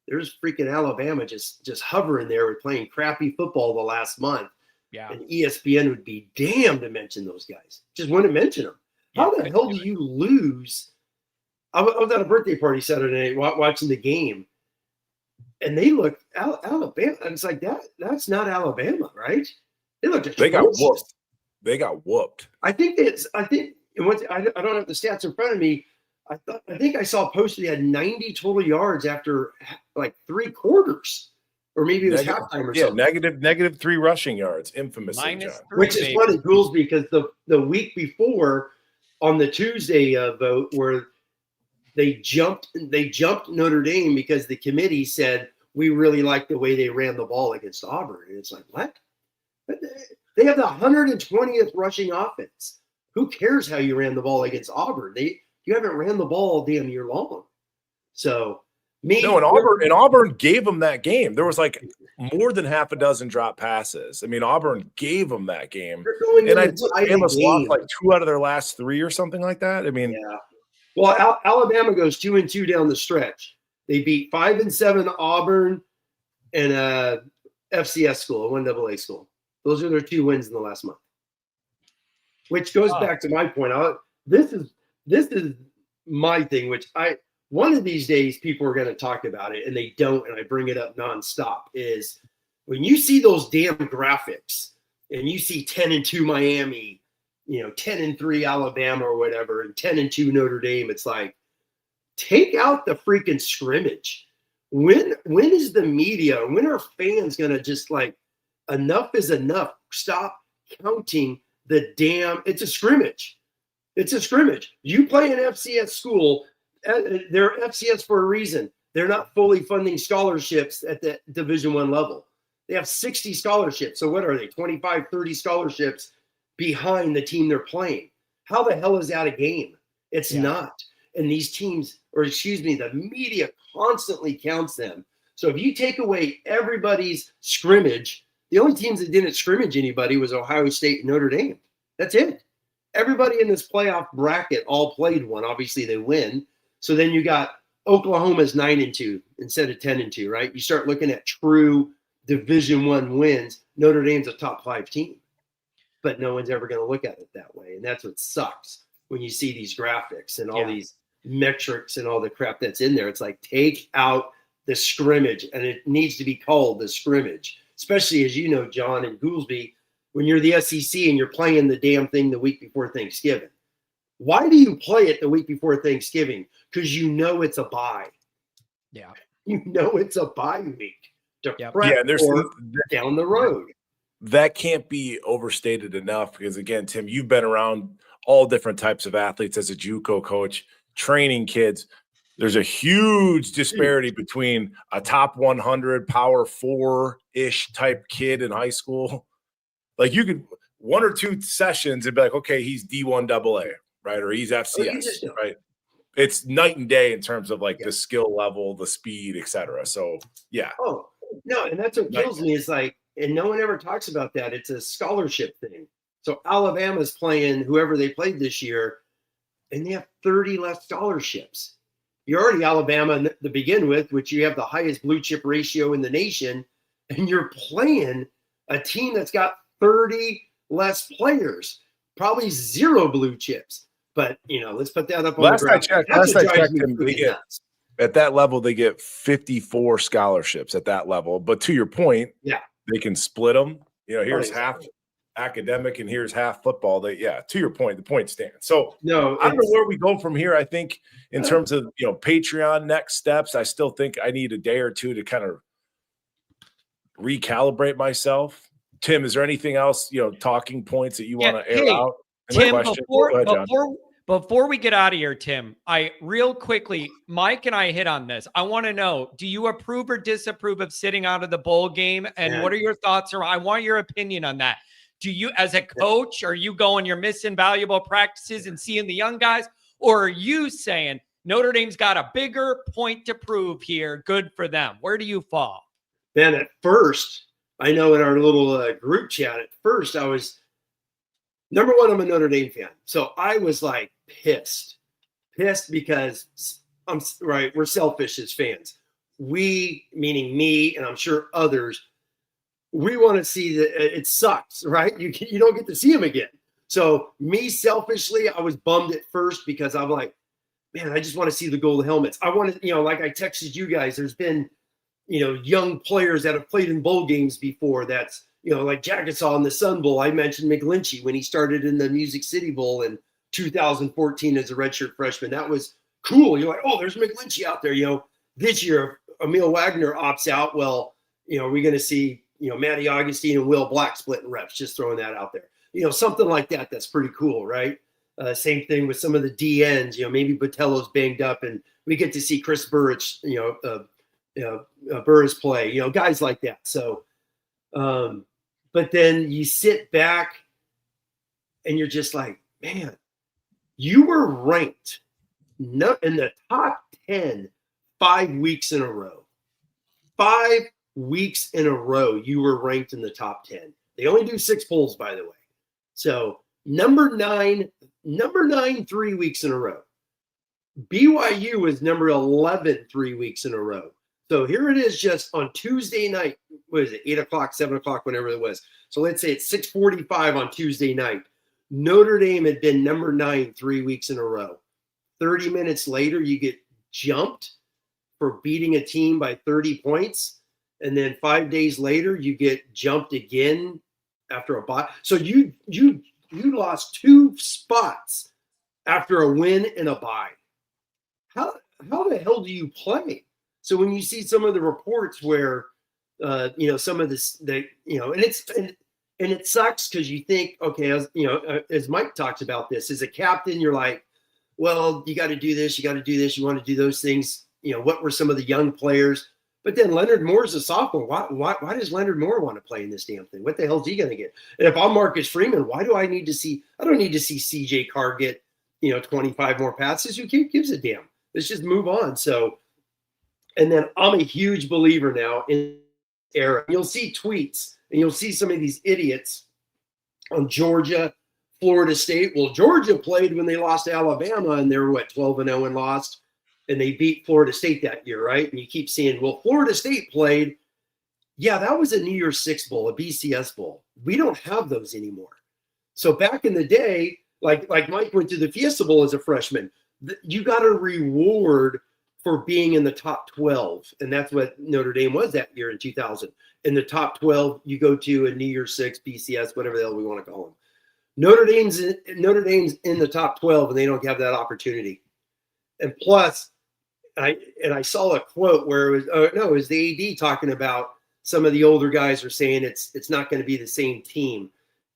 [SPEAKER 6] there's freaking Alabama just hovering there with playing crappy football the last month. Yeah. And ESPN would be damned to mention those guys. Just wouldn't mention them. How the hell do you lose? I was at a birthday party Saturday night watching the game. And they looked Alabama. And it's like that's not Alabama, right? They got
[SPEAKER 3] whooped. They got whooped.
[SPEAKER 6] I think I don't have the stats in front of me. I think I saw posted he had 90 total yards after like 3 quarters. or maybe it was
[SPEAKER 3] Negative-
[SPEAKER 6] halftime or
[SPEAKER 3] Yeah,
[SPEAKER 6] something.
[SPEAKER 3] negative 3 rushing yards, infamously,
[SPEAKER 5] Minus
[SPEAKER 3] John.
[SPEAKER 5] 3,
[SPEAKER 6] Which is
[SPEAKER 5] baby.
[SPEAKER 6] funny, Goolsby, because the week before on the Tuesday vote where they jumped Notre Dame because the committee said we really like the way they ran the ball against Auburn. And it's like, what? They have the 120th rushing offense. Who cares how you ran the ball against Auburn? You haven't ran the ball all damn year long. So
[SPEAKER 3] Auburn gave them that game. There was like more than half a dozen drop passes. I mean, Auburn gave them that game. And I think Alabama's lost like 2 out of their last 3 or something like that. I mean,
[SPEAKER 6] yeah. Well, Alabama goes 2-2 down the stretch. They beat 5-7 Auburn and a FCS school, a 1AA school. Those are their 2 wins in the last month. Which goes back to my point. This is my thing, which one of these days people are going to talk about it, and they don't, and I bring it up nonstop, is when you see those damn graphics and you see 10-2 Miami, 10-3 Alabama or whatever, and 10-2 Notre Dame, it's like, take out the freaking scrimmage. When is the media, when are fans going to just like, enough is enough? Stop counting the damn, it's a scrimmage. It's a scrimmage. You play an FCS school, they're FCS for a reason. They're not fully funding scholarships at the Division I level. They have 60 scholarships. So what are they, 25, 30 scholarships behind the team they're playing? How the hell is that a game? It's not. And these teams, the media constantly counts them. So if you take away everybody's scrimmage, the only teams that didn't scrimmage anybody was Ohio State and Notre Dame. That's it. Everybody in this playoff bracket all played one. Obviously, they win. So then you got Oklahoma's 9-2 instead of 10-2, right? You start looking at true Division I wins. Notre Dame's a top 5 team, but no one's ever going to look at it that way. And that's what sucks when you see these graphics and all these metrics and all the crap that's in there. It's like, take out the scrimmage, and it needs to be called the scrimmage, especially as you know, John and Goolsby, when you're the SEC and you're playing the damn thing the week before Thanksgiving. Why do you play it the week before Thanksgiving? Because you know it's a bye.
[SPEAKER 5] Yeah.
[SPEAKER 6] You know it's a bye week to
[SPEAKER 5] Yep.
[SPEAKER 6] prep
[SPEAKER 3] there's
[SPEAKER 6] for down the road.
[SPEAKER 3] that can't be overstated enough because, again, Tim, you've been around all different types of athletes as a JUCO coach, training kids. There's a huge disparity between a top 100 power 4-ish type kid in high school. Like you could 1 or 2 sessions and be like, okay, he's D1 AA, right? Or he's FCS, right? It's night and day in terms of like the skill level, the speed, et cetera. So yeah.
[SPEAKER 6] Oh, no, and that's what kills me is like, and no one ever talks about that. It's a scholarship thing. So Alabama's playing whoever they played this year, and they have 30 less scholarships. You're already Alabama to begin with, which you have the highest blue chip ratio in the nation, and you're playing a team that's got 30 less players, probably 0 blue chips. But, let's put that up on
[SPEAKER 3] Last
[SPEAKER 6] the
[SPEAKER 3] I
[SPEAKER 6] graph.
[SPEAKER 3] checked, at that level, they get 54 scholarships at that level. But to your point, they can split them. Here's half academic and here's half football. To your point, the point stands. So I don't know where we go from here. I think in terms of, Patreon next steps, I still think I need a day or two to kind of recalibrate myself. Tim, is there anything else, talking points that you want to air out?
[SPEAKER 5] Tim, before we get out of here, Tim, real quickly, Mike and I hit on this. I want to know, do you approve or disapprove of sitting out of the bowl game? And what are your thoughts? Or I want your opinion on that. Do you, as a coach, are you going, you're missing valuable practices and seeing the young guys? Or are you saying Notre Dame's got a bigger point to prove here? Good for them. Where do you fall?
[SPEAKER 6] Man, at first, I know in our little group chat, at first I was, number one, I'm a Notre Dame fan. So I was like pissed because we're selfish as fans. We, meaning me, and I'm sure others, we want to see that it sucks, right? You don't get to see him again. So me selfishly, I was bummed at first because I'm like, man, I just want to see the gold helmets. I want to, like I texted you guys, there's been, young players that have played in bowl games before. That's, like Jackasaw in the Sun Bowl. I mentioned McGlinchey when he started in the Music City Bowl in 2014 as a redshirt freshman. That was cool. You're like, oh, there's McGlinchey out there. This year, Emil Wagner opts out. Well, are we going to see, Matty Augustine and Will Black splitting reps? Just throwing that out there. Something like that. That's pretty cool, right? Same thing with some of the DNs. Maybe Botello's banged up, and we get to see Chris Burridge, Burris play. Guys like that. So, but then you sit back, and you're just like, man, you were ranked in the top 10 5 weeks in a row. 5 weeks in a row, you were ranked in the top 10. They only do 6 polls, by the way. So number nine 3 weeks in a row. BYU was number 11 3 weeks in a row. So here it is, just on Tuesday night. What is it? 8 o'clock, 7 o'clock, whenever it was. So let's say it's 6:45 on Tuesday night. Notre Dame had been number 9 3 weeks in a row. 30 minutes later, you get jumped for beating a team by 30 points. And then 5 days later, you get jumped again after a bye. So you lost 2 spots after a win and a bye. How the hell do you play? So when you see some of the reports where, some of this, and it sucks because you think, okay, as Mike talks about this, as a captain, you're like, well, you got to do this, you got to do this, you want to do those things. What were some of the young players? But then Leonard Moore's a sophomore. Why does Leonard Moore want to play in this damn thing? What the hell is he going to get? And if I'm Marcus Freeman, why do I need to see? I don't need to see CJ Carr get 25 more passes. Who gives a damn? Let's just move on. So, and then I'm a huge believer now in era. You'll see tweets and you'll see some of these idiots on Georgia, Florida State. Well, Georgia played when they lost to Alabama, and they were 12-0 and lost. And they beat Florida State that year, right? And you keep seeing, well, Florida State played. Yeah, that was a New Year's Six bowl, a BCS bowl. We don't have those anymore. So back in the day, like Mike went to the Fiesta Bowl as a freshman, you got a reward for being in the top 12. And that's what Notre Dame was that year in 2000. In the top 12, you go to a New Year's Six, BCS, whatever the hell we want to call them. Notre Dame's in the top 12, and they don't have that opportunity. And plus, I saw a quote where it was the AD talking about some of the older guys are saying it's not going to be the same team.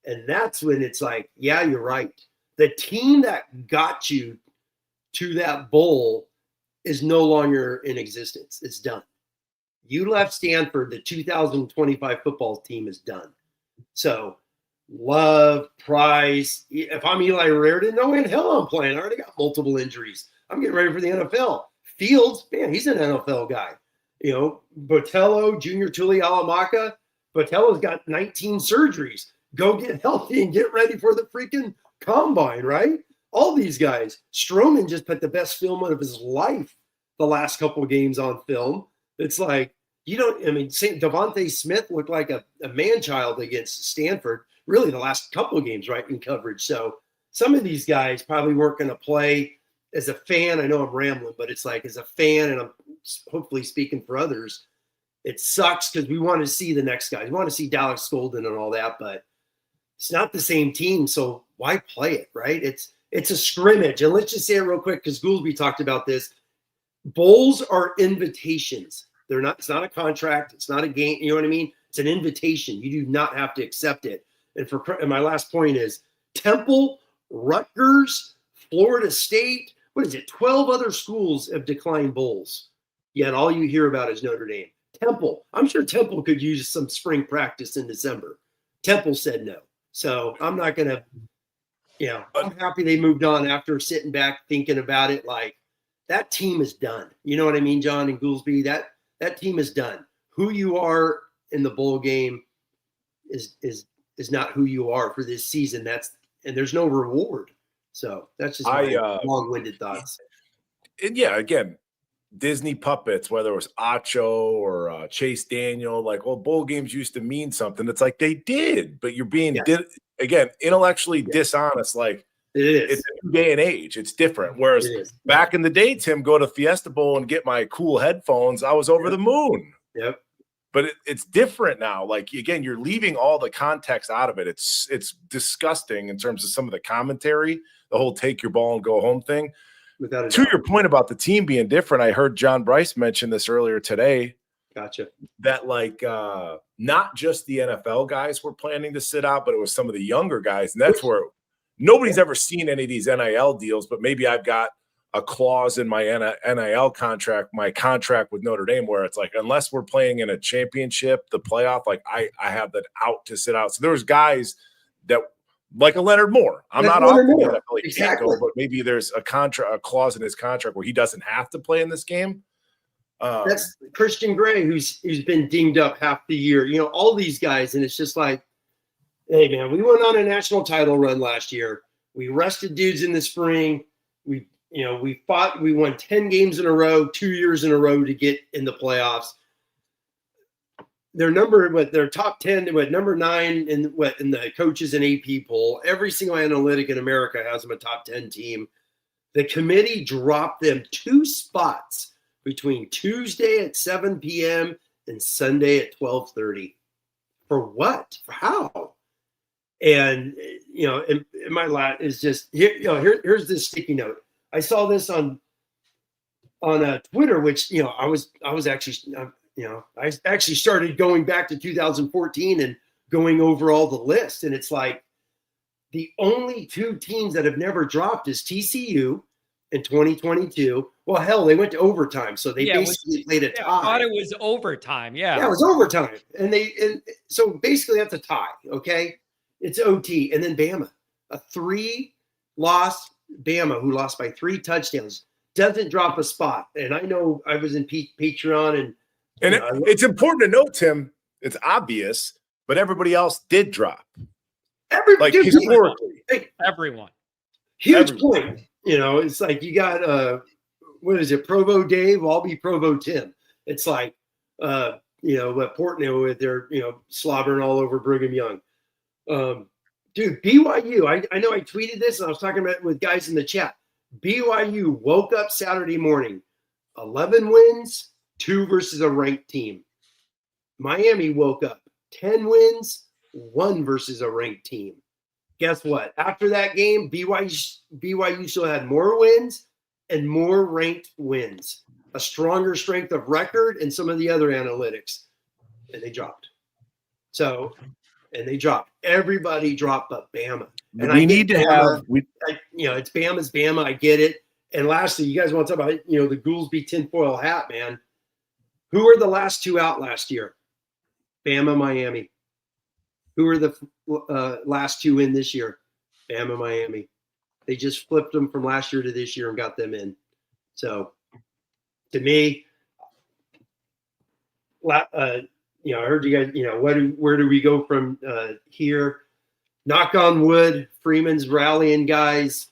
[SPEAKER 6] And that's when it's like, yeah, you're right. The team that got you to that bowl is no longer in existence. It's done. You left Stanford, the 2025 football team is done. So Love, Price. If I'm Eli Raridon, no way in hell I'm playing. I already got multiple injuries. I'm getting ready for the NFL. Fields, man, he's an NFL guy. Botello, Junior Tuli Alamaka. Botello's got 19 surgeries. Go get healthy and get ready for the freaking combine, right? All these guys. Stroman just put the best film of his life the last couple of games on film. It's like, Devontae Smith looked like a man-child against Stanford, really the last couple of games, right, in coverage. So some of these guys probably weren't going to play. As a fan, I know I'm rambling, but it's like as a fan, and I'm hopefully speaking for others, it sucks because we want to see the next guys. We want to see Dallas Golden and all that, but it's not the same team, so why play it, right? It's a scrimmage. And let's just say it real quick because Goolsby talked about this. Bowls are invitations. It's not a contract. It's not a game. You know what I mean? It's an invitation. You do not have to accept it. And my last point is Temple, Rutgers, Florida State, 12 other schools have declined bowls. Yet all you hear about is Notre Dame. Temple. I'm sure Temple could use some spring practice in December. Temple said no. So I'm not going to, I'm happy they moved on after sitting back thinking about it. Like, that team is done. You know what I mean, John and Goolsby? That team is done. Who you are in the bowl game is not who you are for this season. And there's no reward. So that's just my long-winded thoughts.
[SPEAKER 3] And yeah, again, Disney puppets, whether it was Acho or Chase Daniel, like, well, bowl games used to mean something. It's like they did, but you're being intellectually dishonest. Like,
[SPEAKER 6] it is.
[SPEAKER 3] It's a new day and age. It's different. Whereas back in the day, Tim, go to Fiesta Bowl and get my cool headphones. I was over the moon.
[SPEAKER 6] Yep.
[SPEAKER 3] But it's different now. Like, again, you're leaving all the context out of it. It's disgusting in terms of some of the commentary, the whole take your ball and go home thing.
[SPEAKER 6] Without a
[SPEAKER 3] To
[SPEAKER 6] doubt.
[SPEAKER 3] your point about the team being different, I heard John Bryce mention this earlier today.
[SPEAKER 6] Gotcha.
[SPEAKER 3] that like not just the NFL guys were planning to sit out, but it was some of the younger guys. And that's where nobody's ever seen any of these NIL deals, but maybe I've got a clause in my NIL contract, my contract with Notre Dame, where it's like, unless we're playing in a championship, the playoff, like I have that out to sit out. So there's guys that like a Leonard Moore. I'm not off the NFL, he can't go, but maybe there's a clause in his contract where he doesn't have to play in this game.
[SPEAKER 6] That's Christian Gray, who's been dinged up half the year. You know, all these guys, and it's just like, hey man, we went on a national title run last year. We rested dudes in the spring. We fought. We won 10 games in a row, 2 years in a row to get in the playoffs. Their top 10, number 9 in the coaches and AP poll. Every single analytic in America has them a top 10 team. The committee dropped them 2 spots between Tuesday at 7 p.m. and Sunday at 12:30. For what? For how? And and my lat is just here. Here's this sticky note. I saw this on Twitter, which I actually started going back to 2014 and going over all the lists, and it's like the only 2 teams that have never dropped is TCU in 2022. Well, hell, they went to overtime, so they basically played a tie.
[SPEAKER 5] I thought it was overtime. Yeah,
[SPEAKER 6] it was overtime, and so basically that's a tie. Okay, it's OT, and then Bama, a 3-loss Bama who lost by 3 touchdowns, doesn't drop a spot. And I know I was in Patreon, and
[SPEAKER 3] it's important to note, Tim. It's obvious, but everybody else did drop.
[SPEAKER 5] Historically, everyone.
[SPEAKER 6] Huge point. It's like you got what is it, Provo Dave? I'll be Provo Tim. It's like what Portnoy with their slobbering all over Brigham Young. Dude, BYU. I know I tweeted this and I was talking about it with guys in the chat. BYU woke up Saturday morning, 11 wins, 2 versus a ranked team. Miami woke up 10 wins, 1 versus a ranked team. Guess what? After that game, BYU still had more wins and more ranked wins, a stronger strength of record and some of the other analytics, and they dropped. They dropped. Everybody dropped but Bama. And it's Bama's Bama. I get it. And lastly, you guys want to talk about the Goolsby tinfoil hat, man. Who were the last 2 out last year? Bama, Miami. Who are the last 2 in this year? Bama, Miami. They just flipped them from last year to this year and got them in. So, to me, I heard you guys. Where do we go from here? Knock on wood. Freeman's rallying guys.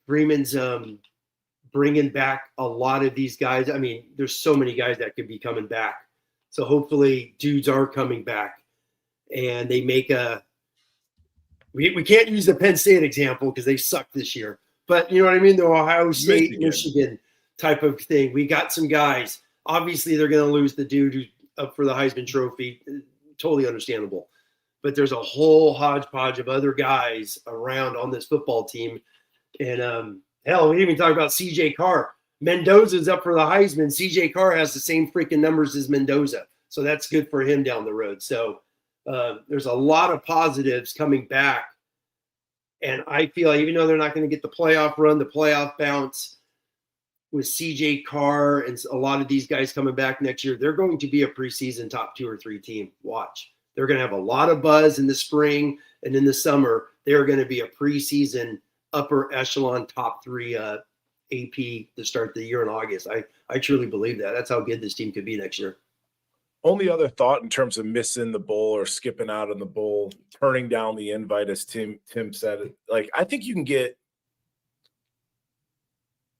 [SPEAKER 6] Freeman's bringing back a lot of these guys. I mean, there's so many guys that could be coming back. So hopefully, dudes are coming back. And they make we can't use the Penn State example because they sucked this year. But you know what I mean? The Ohio State, Michigan type of thing. We got some guys. Obviously, they're going to lose the dude who's up for the Heisman Trophy. Totally understandable. But there's a whole hodgepodge of other guys around on this football team. And hell, we didn't even talk about CJ Carr. Mendoza's up for the Heisman. CJ Carr has the same freaking numbers as Mendoza. So that's good for him down the road. So there's a lot of positives coming back. And I feel even though they're not going to get the playoff run, the playoff bounce with CJ Carr and a lot of these guys coming back next year, they're going to be a preseason top 2 or 3 team. Watch. They're going to have a lot of buzz in the spring and in the summer. They're going to be a preseason upper echelon top 3 AP to start the year in August. I truly believe that. That's how good this team could be next year.
[SPEAKER 3] Only other thought in terms of missing the bowl or skipping out on the bowl, turning down the invite, as Tim said, like I think you can get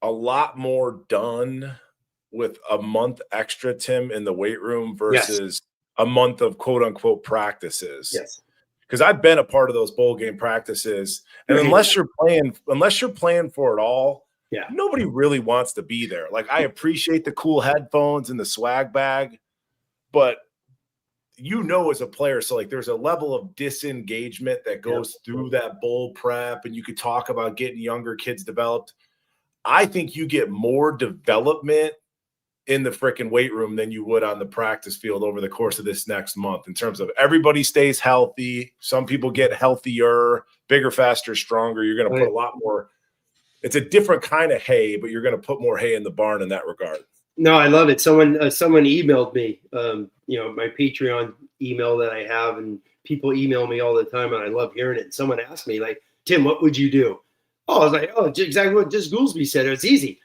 [SPEAKER 3] a lot more done with a month extra, Tim, in the weight room versus a month of quote unquote practices.
[SPEAKER 6] Yes.
[SPEAKER 3] Because I've been a part of those bowl game practices, and unless you're playing for it all, nobody really wants to be there. Like I appreciate the cool headphones and the swag bag. But as a player, so like there's a level of disengagement that goes through that bowl prep, and you could talk about getting younger kids developed. I think you get more development in the freaking weight room than you would on the practice field over the course of this next month in terms of everybody stays healthy. Some people get healthier, bigger, faster, stronger. You're going to put a lot more. It's a different kind of hay, but you're going to put more hay in the barn in that regard.
[SPEAKER 6] No, I love it. Someone emailed me, my Patreon email that I have, and people email me all the time, and I love hearing it. And someone asked me, like, Tim, what would you do? Oh, I was like, oh, exactly what just Goolsby said. It's easy.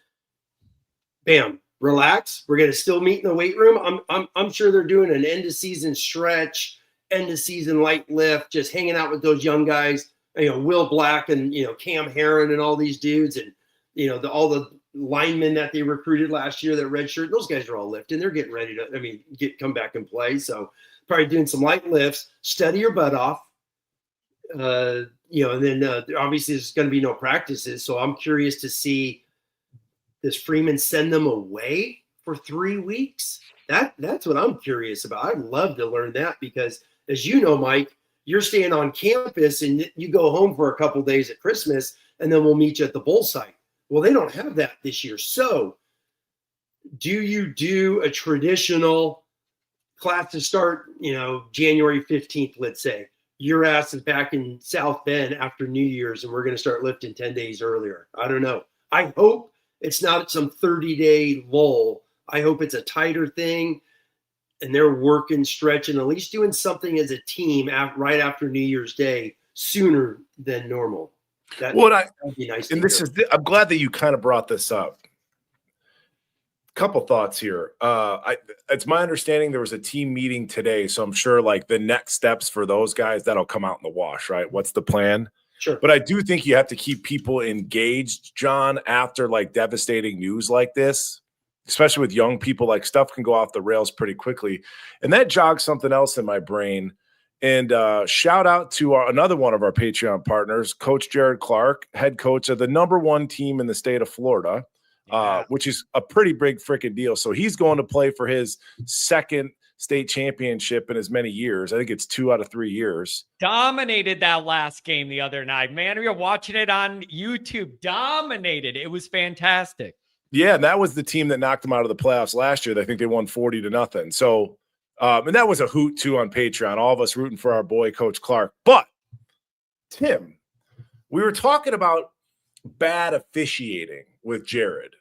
[SPEAKER 6] Bam, relax. We're going to still meet in the weight room. I'm sure they're doing an end of season stretch, end of season light lift, just hanging out with those young guys. Will Black and Cam Herron and all these dudes, and all the linemen that they recruited last year, that redshirt, those guys are all lifting. They're getting ready to, come back and play. So probably doing some light lifts, study your butt off. And then obviously there's going to be no practices. So I'm curious to see, does Freeman send them away for 3 weeks? That's what I'm curious about. I'd love to learn that, because as you know, Mike, you're staying on campus and you go home for a couple days at Christmas, and then we'll meet you at the bowl site. Well, they don't have that this year. So do you do a traditional class to start, January 15th, let's say? Your ass is back in South Bend after New Year's, and we're going to start lifting 10 days earlier. I don't know. I hope it's not some 30-day lull. I hope it's a tighter thing, and they're working, stretching, at least doing something as a team right after New Year's Day sooner than normal. That would be nice.
[SPEAKER 3] And I'm glad that you kind of brought this up. Couple thoughts here. It's my understanding there was a team meeting today, so I'm sure like the next steps for those guys, that'll come out in the wash, right? What's the plan?
[SPEAKER 6] Sure.
[SPEAKER 3] But I do think you have to keep people engaged, John, after like devastating news like this, especially with young people. Like, stuff can go off the rails pretty quickly. And that jogs something else in my brain. And shout out to another one of our Patreon partners, Coach Jared Clark, head coach of the #1 team in the state of Florida, which is a pretty big freaking deal. So he's going to play for his second state championship in as many years. I think it's 2 out of 3 years.
[SPEAKER 5] Dominated that last game the other night, man. We were watching it on YouTube. Dominated. It was fantastic.
[SPEAKER 3] Yeah, and that was the team that knocked them out of the playoffs last year. I think they won 40-0. So, and that was a hoot too on Patreon. All of us rooting for our boy, Coach Clark. But Tim, we were talking about bad officiating with Jared.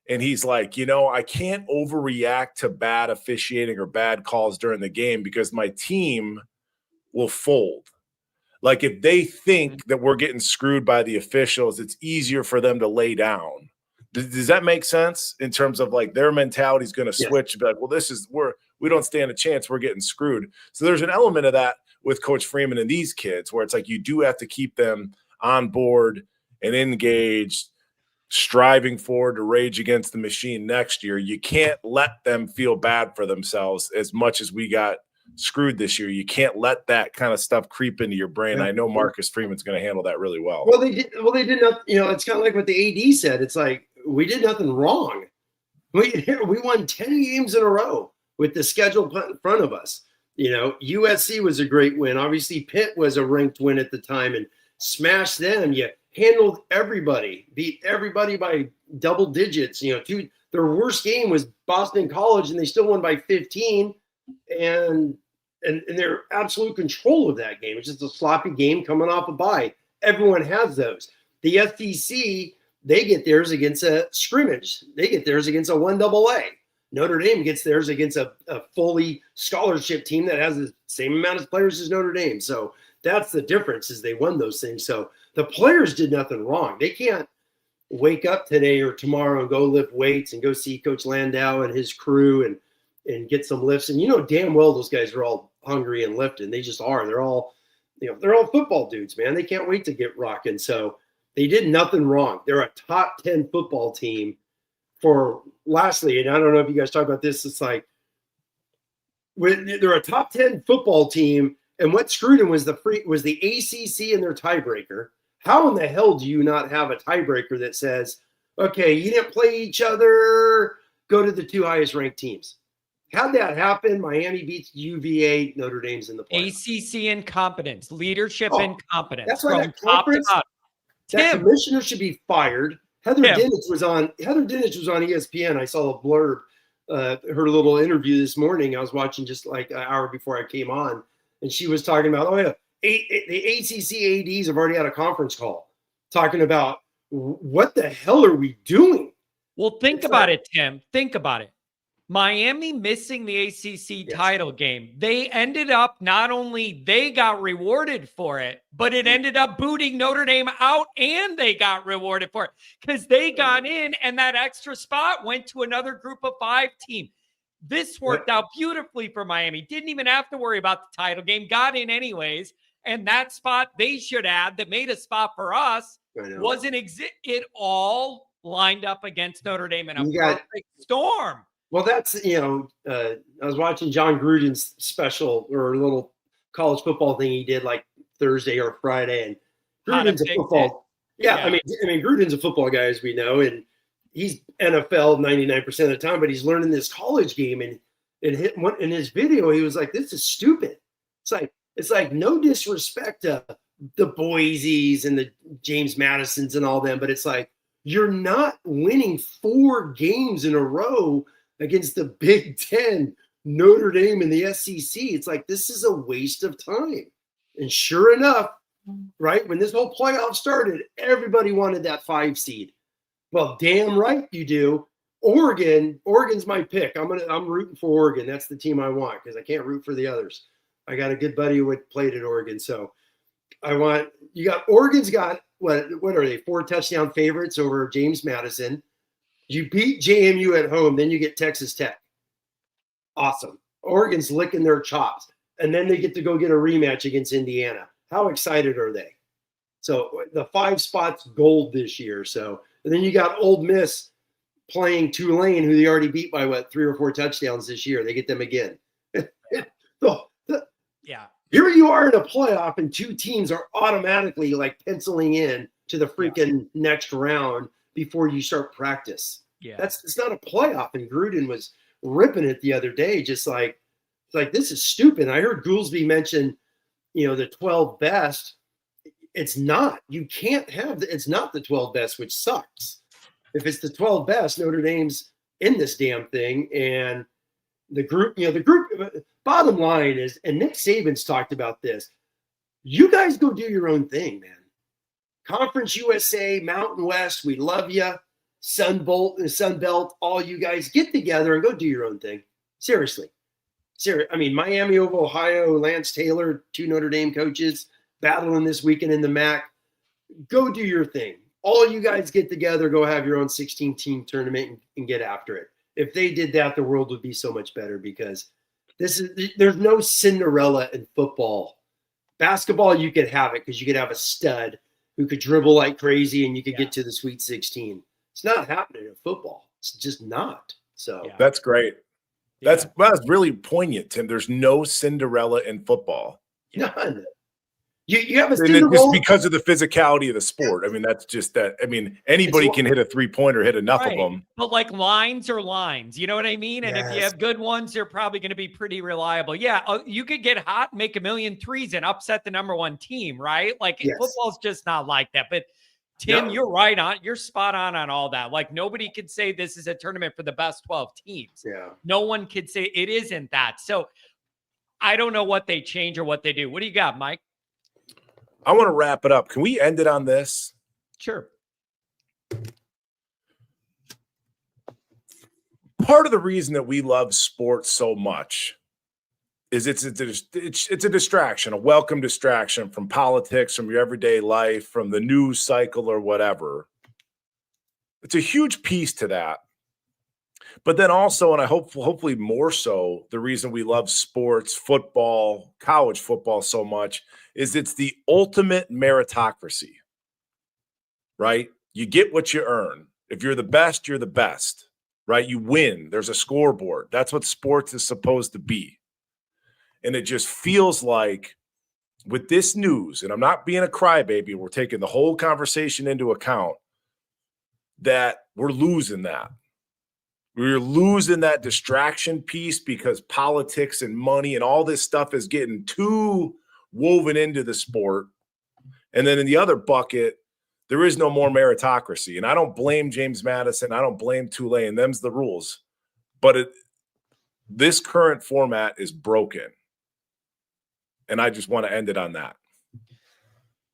[SPEAKER 3] And he's like, I can't overreact to bad officiating or bad calls during the game because my team will fold. Like, if they think that we're getting screwed by the officials, it's easier for them to lay down. Does that make sense in terms of like their mentality is going to switch? Be like, well, we don't stand a chance. We're getting screwed. So there's an element of that with Coach Freeman and these kids where it's like you do have to keep them on board and engaged, striving forward to rage against the machine next year. You can't let them feel bad for themselves as much as we got screwed this year. You can't let that kind of stuff creep into your brain. I know Marcus Freeman's going to handle that really well.
[SPEAKER 6] Well, they did not. It's kind of like what the AD said. It's like, we did nothing wrong. We won 10 games in a row with the schedule put in front of us. USC was a great win. Obviously, Pitt was a ranked win at the time, and smashed them. You handled everybody, beat everybody by double digits. Their worst game was Boston College, and they still won by 15. And they're absolute control of that game. It's just a sloppy game coming off a bye. Everyone has those. The SEC, they get theirs against a scrimmage. They get theirs against a 1AA. Notre Dame gets theirs against a fully scholarship team that has the same amount of players as Notre Dame. So that's the difference, is they won those things. So the players did nothing wrong. They can't wake up today or tomorrow and go lift weights and go see Coach Landau and his crew and get some lifts. And damn well those guys are all hungry and lifting. They just are. They're all football dudes, man. They can't wait to get rocking. So they did nothing wrong. They're a top 10 football team. Lastly, and I don't know if you guys talk about this, it's like they're a top 10 football team, and what screwed them was the ACC and their tiebreaker. How in the hell do you not have a tiebreaker that says, okay, you didn't play each other, go to the 2 highest ranked teams? How'd that happen? Miami beats UVA, Notre Dame's in the playoffs.
[SPEAKER 5] ACC incompetence, leadership incompetence.
[SPEAKER 6] That's why that
[SPEAKER 5] top to bottom.
[SPEAKER 6] That commissioner should be fired. Heather Dinich was on ESPN. I saw a blurb her little interview this morning. I was watching just like an hour before I came on, and she was talking about, oh yeah, the ACC ADs have already had a conference call talking about what the hell are we doing?
[SPEAKER 5] Well, think about it, Tim. Think about it. Miami missing the ACC title game. They ended up, not only they got rewarded for it, but it ended up booting Notre Dame out, and they got rewarded for it because they got in and that extra spot went to another group of 5 team. This worked out beautifully for Miami. Didn't even have to worry about the title game. Got in anyways. And that spot they should add that made a spot for us wasn't it all lined up against Notre Dame in a perfect storm.
[SPEAKER 6] Well, that's, I was watching John Gruden's special or little college football thing he did like Thursday or Friday. And Gruden's a football. Yeah. I mean, Gruden's a football guy, as we know, and he's NFL 99% of the time, but he's learning this college game. And in his video, he was like, this is stupid. It's like no disrespect to the Boise's and the James Madisons and all them, but it's like, you're not winning 4 games in a row against the Big Ten, Notre Dame, and the SEC. It's like, this is a waste of time. And sure enough, right, when this whole playoff started, everybody wanted that 5 seed. Well, damn right you do. Oregon's my pick. I'm rooting for Oregon. That's the team I want because I can't root for the others. I got a good buddy who played at Oregon, so Oregon's got what are they, 4 touchdown favorites over James Madison. You beat JMU at home, then you get Texas Tech. Awesome. Oregon's licking their chops. And then they get to go get a rematch against Indiana. How excited are they? So the 5 spots gold this year. So, and then you got Ole Miss playing Tulane, who they already beat by 3 or 4 touchdowns this year. They get them again. Here you are in a playoff, and 2 teams are automatically like penciling in to the freaking next round before you start practice. Yeah, it's not a playoff. And Gruden was ripping it the other day, just like this is stupid. I heard Goolsby mention, the 12 best. It's not. You can't have it's not the 12 best, which sucks. If it's the 12 best, Notre Dame's in this damn thing, and the group. Bottom line is, and Nick Saban's talked about this. You guys go do your own thing, man. Conference USA, Mountain West, we love you. Sun Belt, all you guys get together and go do your own thing. Seriously. I mean, Miami of Ohio, Lance Taylor, 2 Notre Dame coaches battling this weekend in the MAC. Go do your thing. All you guys get together, go have your own 16-team tournament and get after it. If they did that, the world would be so much better because there's no Cinderella in football. Basketball, you could have it because you could have a stud who could dribble like crazy and you could get to the Sweet 16. It's not happening in football. It's just not. So
[SPEAKER 3] that's great. That's really poignant, Tim. There's no Cinderella in football.
[SPEAKER 6] None. You have a
[SPEAKER 3] Cinderella just because of the physicality of the sport. I mean, that's just that. I mean, anybody can hit a 3-pointer, hit enough of them.
[SPEAKER 5] But like lines are lines, you know what I mean? And if you have good ones, they're probably going to be pretty reliable. Yeah, you could get hot, make 1,000,000 threes, and upset the number 1 team, right? Like football's just not like that. But Tim, you're right on. You're spot on all that. Like nobody could say this is a tournament for the best 12 teams.
[SPEAKER 6] Yeah.
[SPEAKER 5] No one could say it isn't that. So I don't know what they change or what they do. What do you got, Mike?
[SPEAKER 3] I want to wrap it up. Can we end it on this?
[SPEAKER 5] Sure.
[SPEAKER 3] Part of the reason that we love sports so much is it's a distraction, a welcome distraction from politics, from your everyday life, from the news cycle or whatever. It's a huge piece to that. But then also, and I hopefully more so, the reason we love sports, football, college football so much is it's the ultimate meritocracy, right? You get what you earn. If you're the best, you're the best, right? You win. There's a scoreboard. That's what sports is supposed to be. And it just feels like with this news, and I'm not being a crybaby, we're taking the whole conversation into account, that we're losing that. We're losing that distraction piece because politics and money and all this stuff is getting too woven into the sport. And then in the other bucket, there is no more meritocracy. And I don't blame James Madison. I don't blame Tulane. Them's the rules. but this current format is broken. And I just want to end it on that.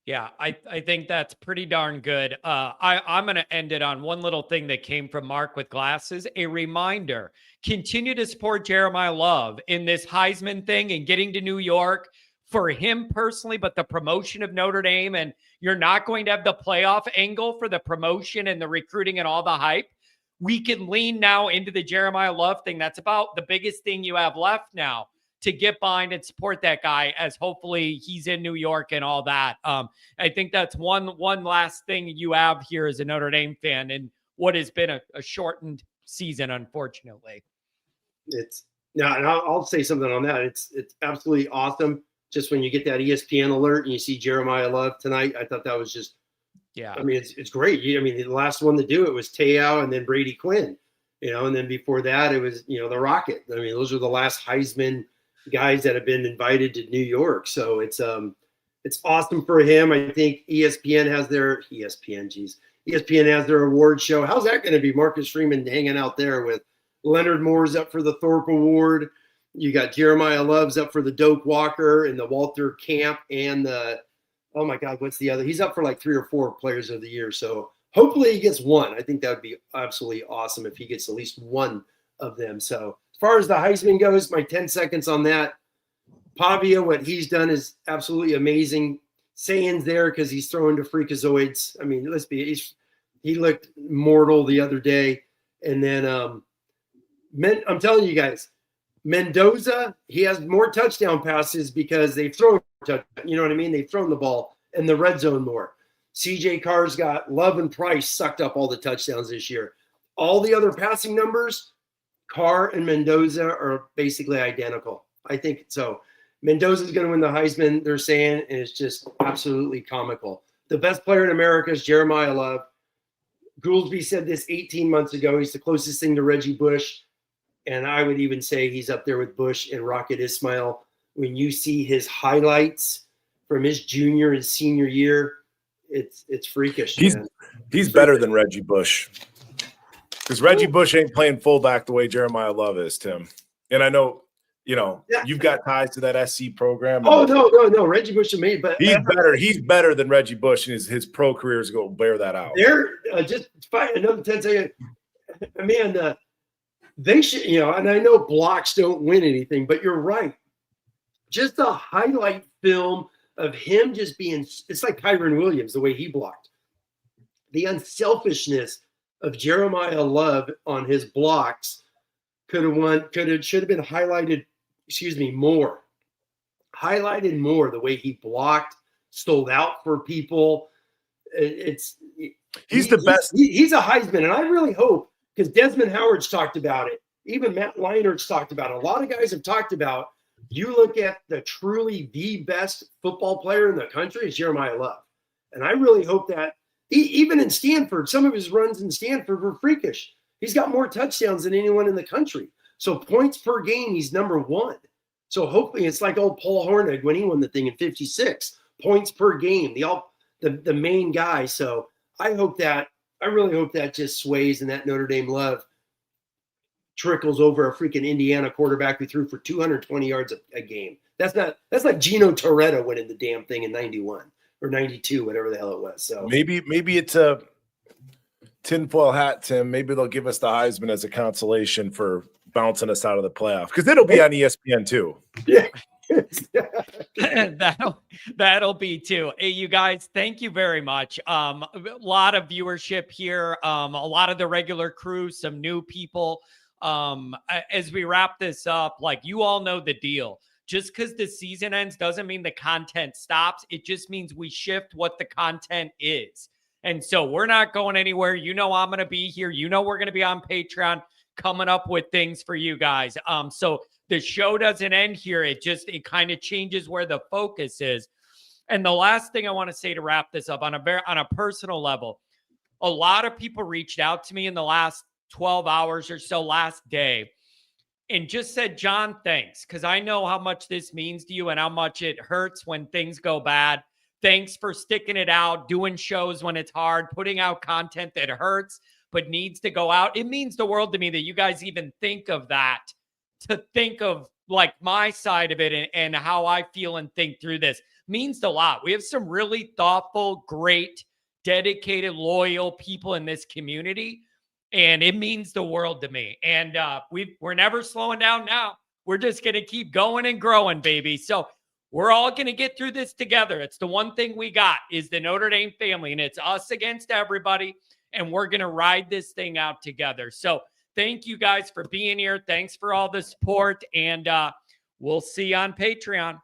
[SPEAKER 5] Yeah, I think that's pretty darn good. I'm going to end it on one little thing that came from Mark with glasses. A reminder, continue to support Jeremiah Love in this Heisman thing and getting to New York for him personally, but the promotion of Notre Dame. And you're not going to have the playoff angle for the promotion and the recruiting and all the hype. We can lean now into the Jeremiah Love thing. That's about the biggest thing you have left now, to get behind and support that guy as hopefully he's in New York and all that. I think that's one last thing you have here as a Notre Dame fan in what has been a shortened season, unfortunately.
[SPEAKER 6] It's now, and I'll say something on that. It's absolutely awesome. Just when you get that ESPN alert and you see Jeremiah Love tonight, I thought that was just,
[SPEAKER 5] yeah.
[SPEAKER 6] I mean, it's great. I mean, the last one to do it was Te'o and then Brady Quinn, and then before that it was, the Rocket. I mean, those are the last Heisman guys that have been invited to New York. So it's awesome for him. I think ESPN has their award show. How's that going to be? Marcus Freeman hanging out there with Leonard Moore's up for the Thorpe Award. You got Jeremiah Love's up for the Doak Walker and the Walter Camp and oh my God, what's the other? He's up for like 3 or 4 players of the year. So hopefully he gets one. I think that would be absolutely awesome if he gets at least one of them. So as far as the Heisman goes, my 10 seconds on that. Pavia, what he's done is absolutely amazing. Sayan's there because he's throwing to freakazoids. I mean, he looked mortal the other day. And then I'm telling you guys, Mendoza, he has more touchdown passes because they've thrown, you know what I mean? They've thrown the ball in the red zone more. CJ Carr's got Love and Price sucked up all the touchdowns this year. All the other passing numbers, Carr and Mendoza are basically identical. I think so. Mendoza's going to win the Heisman, they're saying, and it's just absolutely comical. The best player in America is Jeremiah Love. Goolsby said this 18 months ago. He's the closest thing to Reggie Bush. And I would even say he's up there with Bush and Rocket Ismail. When you see his highlights from his junior and senior year, it's freakish.
[SPEAKER 3] He's better than Reggie Bush. Because Reggie Bush ain't playing fullback the way Jeremiah Love is, Tim. And I know, you've got ties to that SC program.
[SPEAKER 6] Oh, no. Reggie Bush is made, but
[SPEAKER 3] he's better. He's better than Reggie Bush, and his pro career is going to bear that out.
[SPEAKER 6] They're just find another 10 seconds. Man, they should, and I know blocks don't win anything, but you're right. Just a highlight film of him just being, it's like Kyron Williams, the way he blocked. The unselfishness of Jeremiah Love on his blocks should have been highlighted, more. Highlighted more, the way he blocked, stole out for people. He's
[SPEAKER 3] the best.
[SPEAKER 6] He's a Heisman, and I really hope, because Desmond Howard's talked about it. Even Matt Leinert's talked about it. A lot of guys have talked about, you look at the best football player in the country is Jeremiah Love. And I really hope that, even in Stanford, some of his runs in Stanford were freakish. He's got more touchdowns than anyone in the country. So points per game, he's number 1. So hopefully it's like old Paul Hornig when he won the thing in 56. Points per game, the main guy. So I really hope that just sways and that Notre Dame love trickles over a freaking Indiana quarterback who threw for 220 yards a game. That's like Gino Toretta winning the damn thing in 91 or 92, whatever the hell it was. So
[SPEAKER 3] maybe it's a tinfoil hat, Tim. Maybe they'll give us the Heisman as a consolation for bouncing us out of the playoff, because it'll be on ESPN too.
[SPEAKER 6] Yeah.
[SPEAKER 5] that'll be too. Hey, you guys, thank you very much. A lot of viewership here. A lot of the regular crew, some new people. As we wrap this up, like, you all know the deal. Just because the season ends doesn't mean the content stops. It just means we shift what the content is. And so we're not going anywhere. I'm going to be here. We're going to be on Patreon coming up with things for you guys. So the show doesn't end here. It kind of changes where the focus is. And the last thing I want to say to wrap this up on a personal level, a lot of people reached out to me in the last 12 hours or so, last day, and just said, John, thanks, because I know how much this means to you and how much it hurts when things go bad. Thanks for sticking it out, doing shows when it's hard, putting out content that hurts, but needs to go out. It means the world to me that you guys even think of that, to think of like my side of it and how I feel and think through this means a lot. We have some really thoughtful, great, dedicated, loyal people in this community, and it means the world to me. And we're never slowing down now. We're just going to keep going and growing, baby. So we're all going to get through this together. It's the one thing we got is the Notre Dame family, and it's us against everybody, and we're going to ride this thing out together. So thank you guys for being here. Thanks for all the support, and we'll see you on Patreon.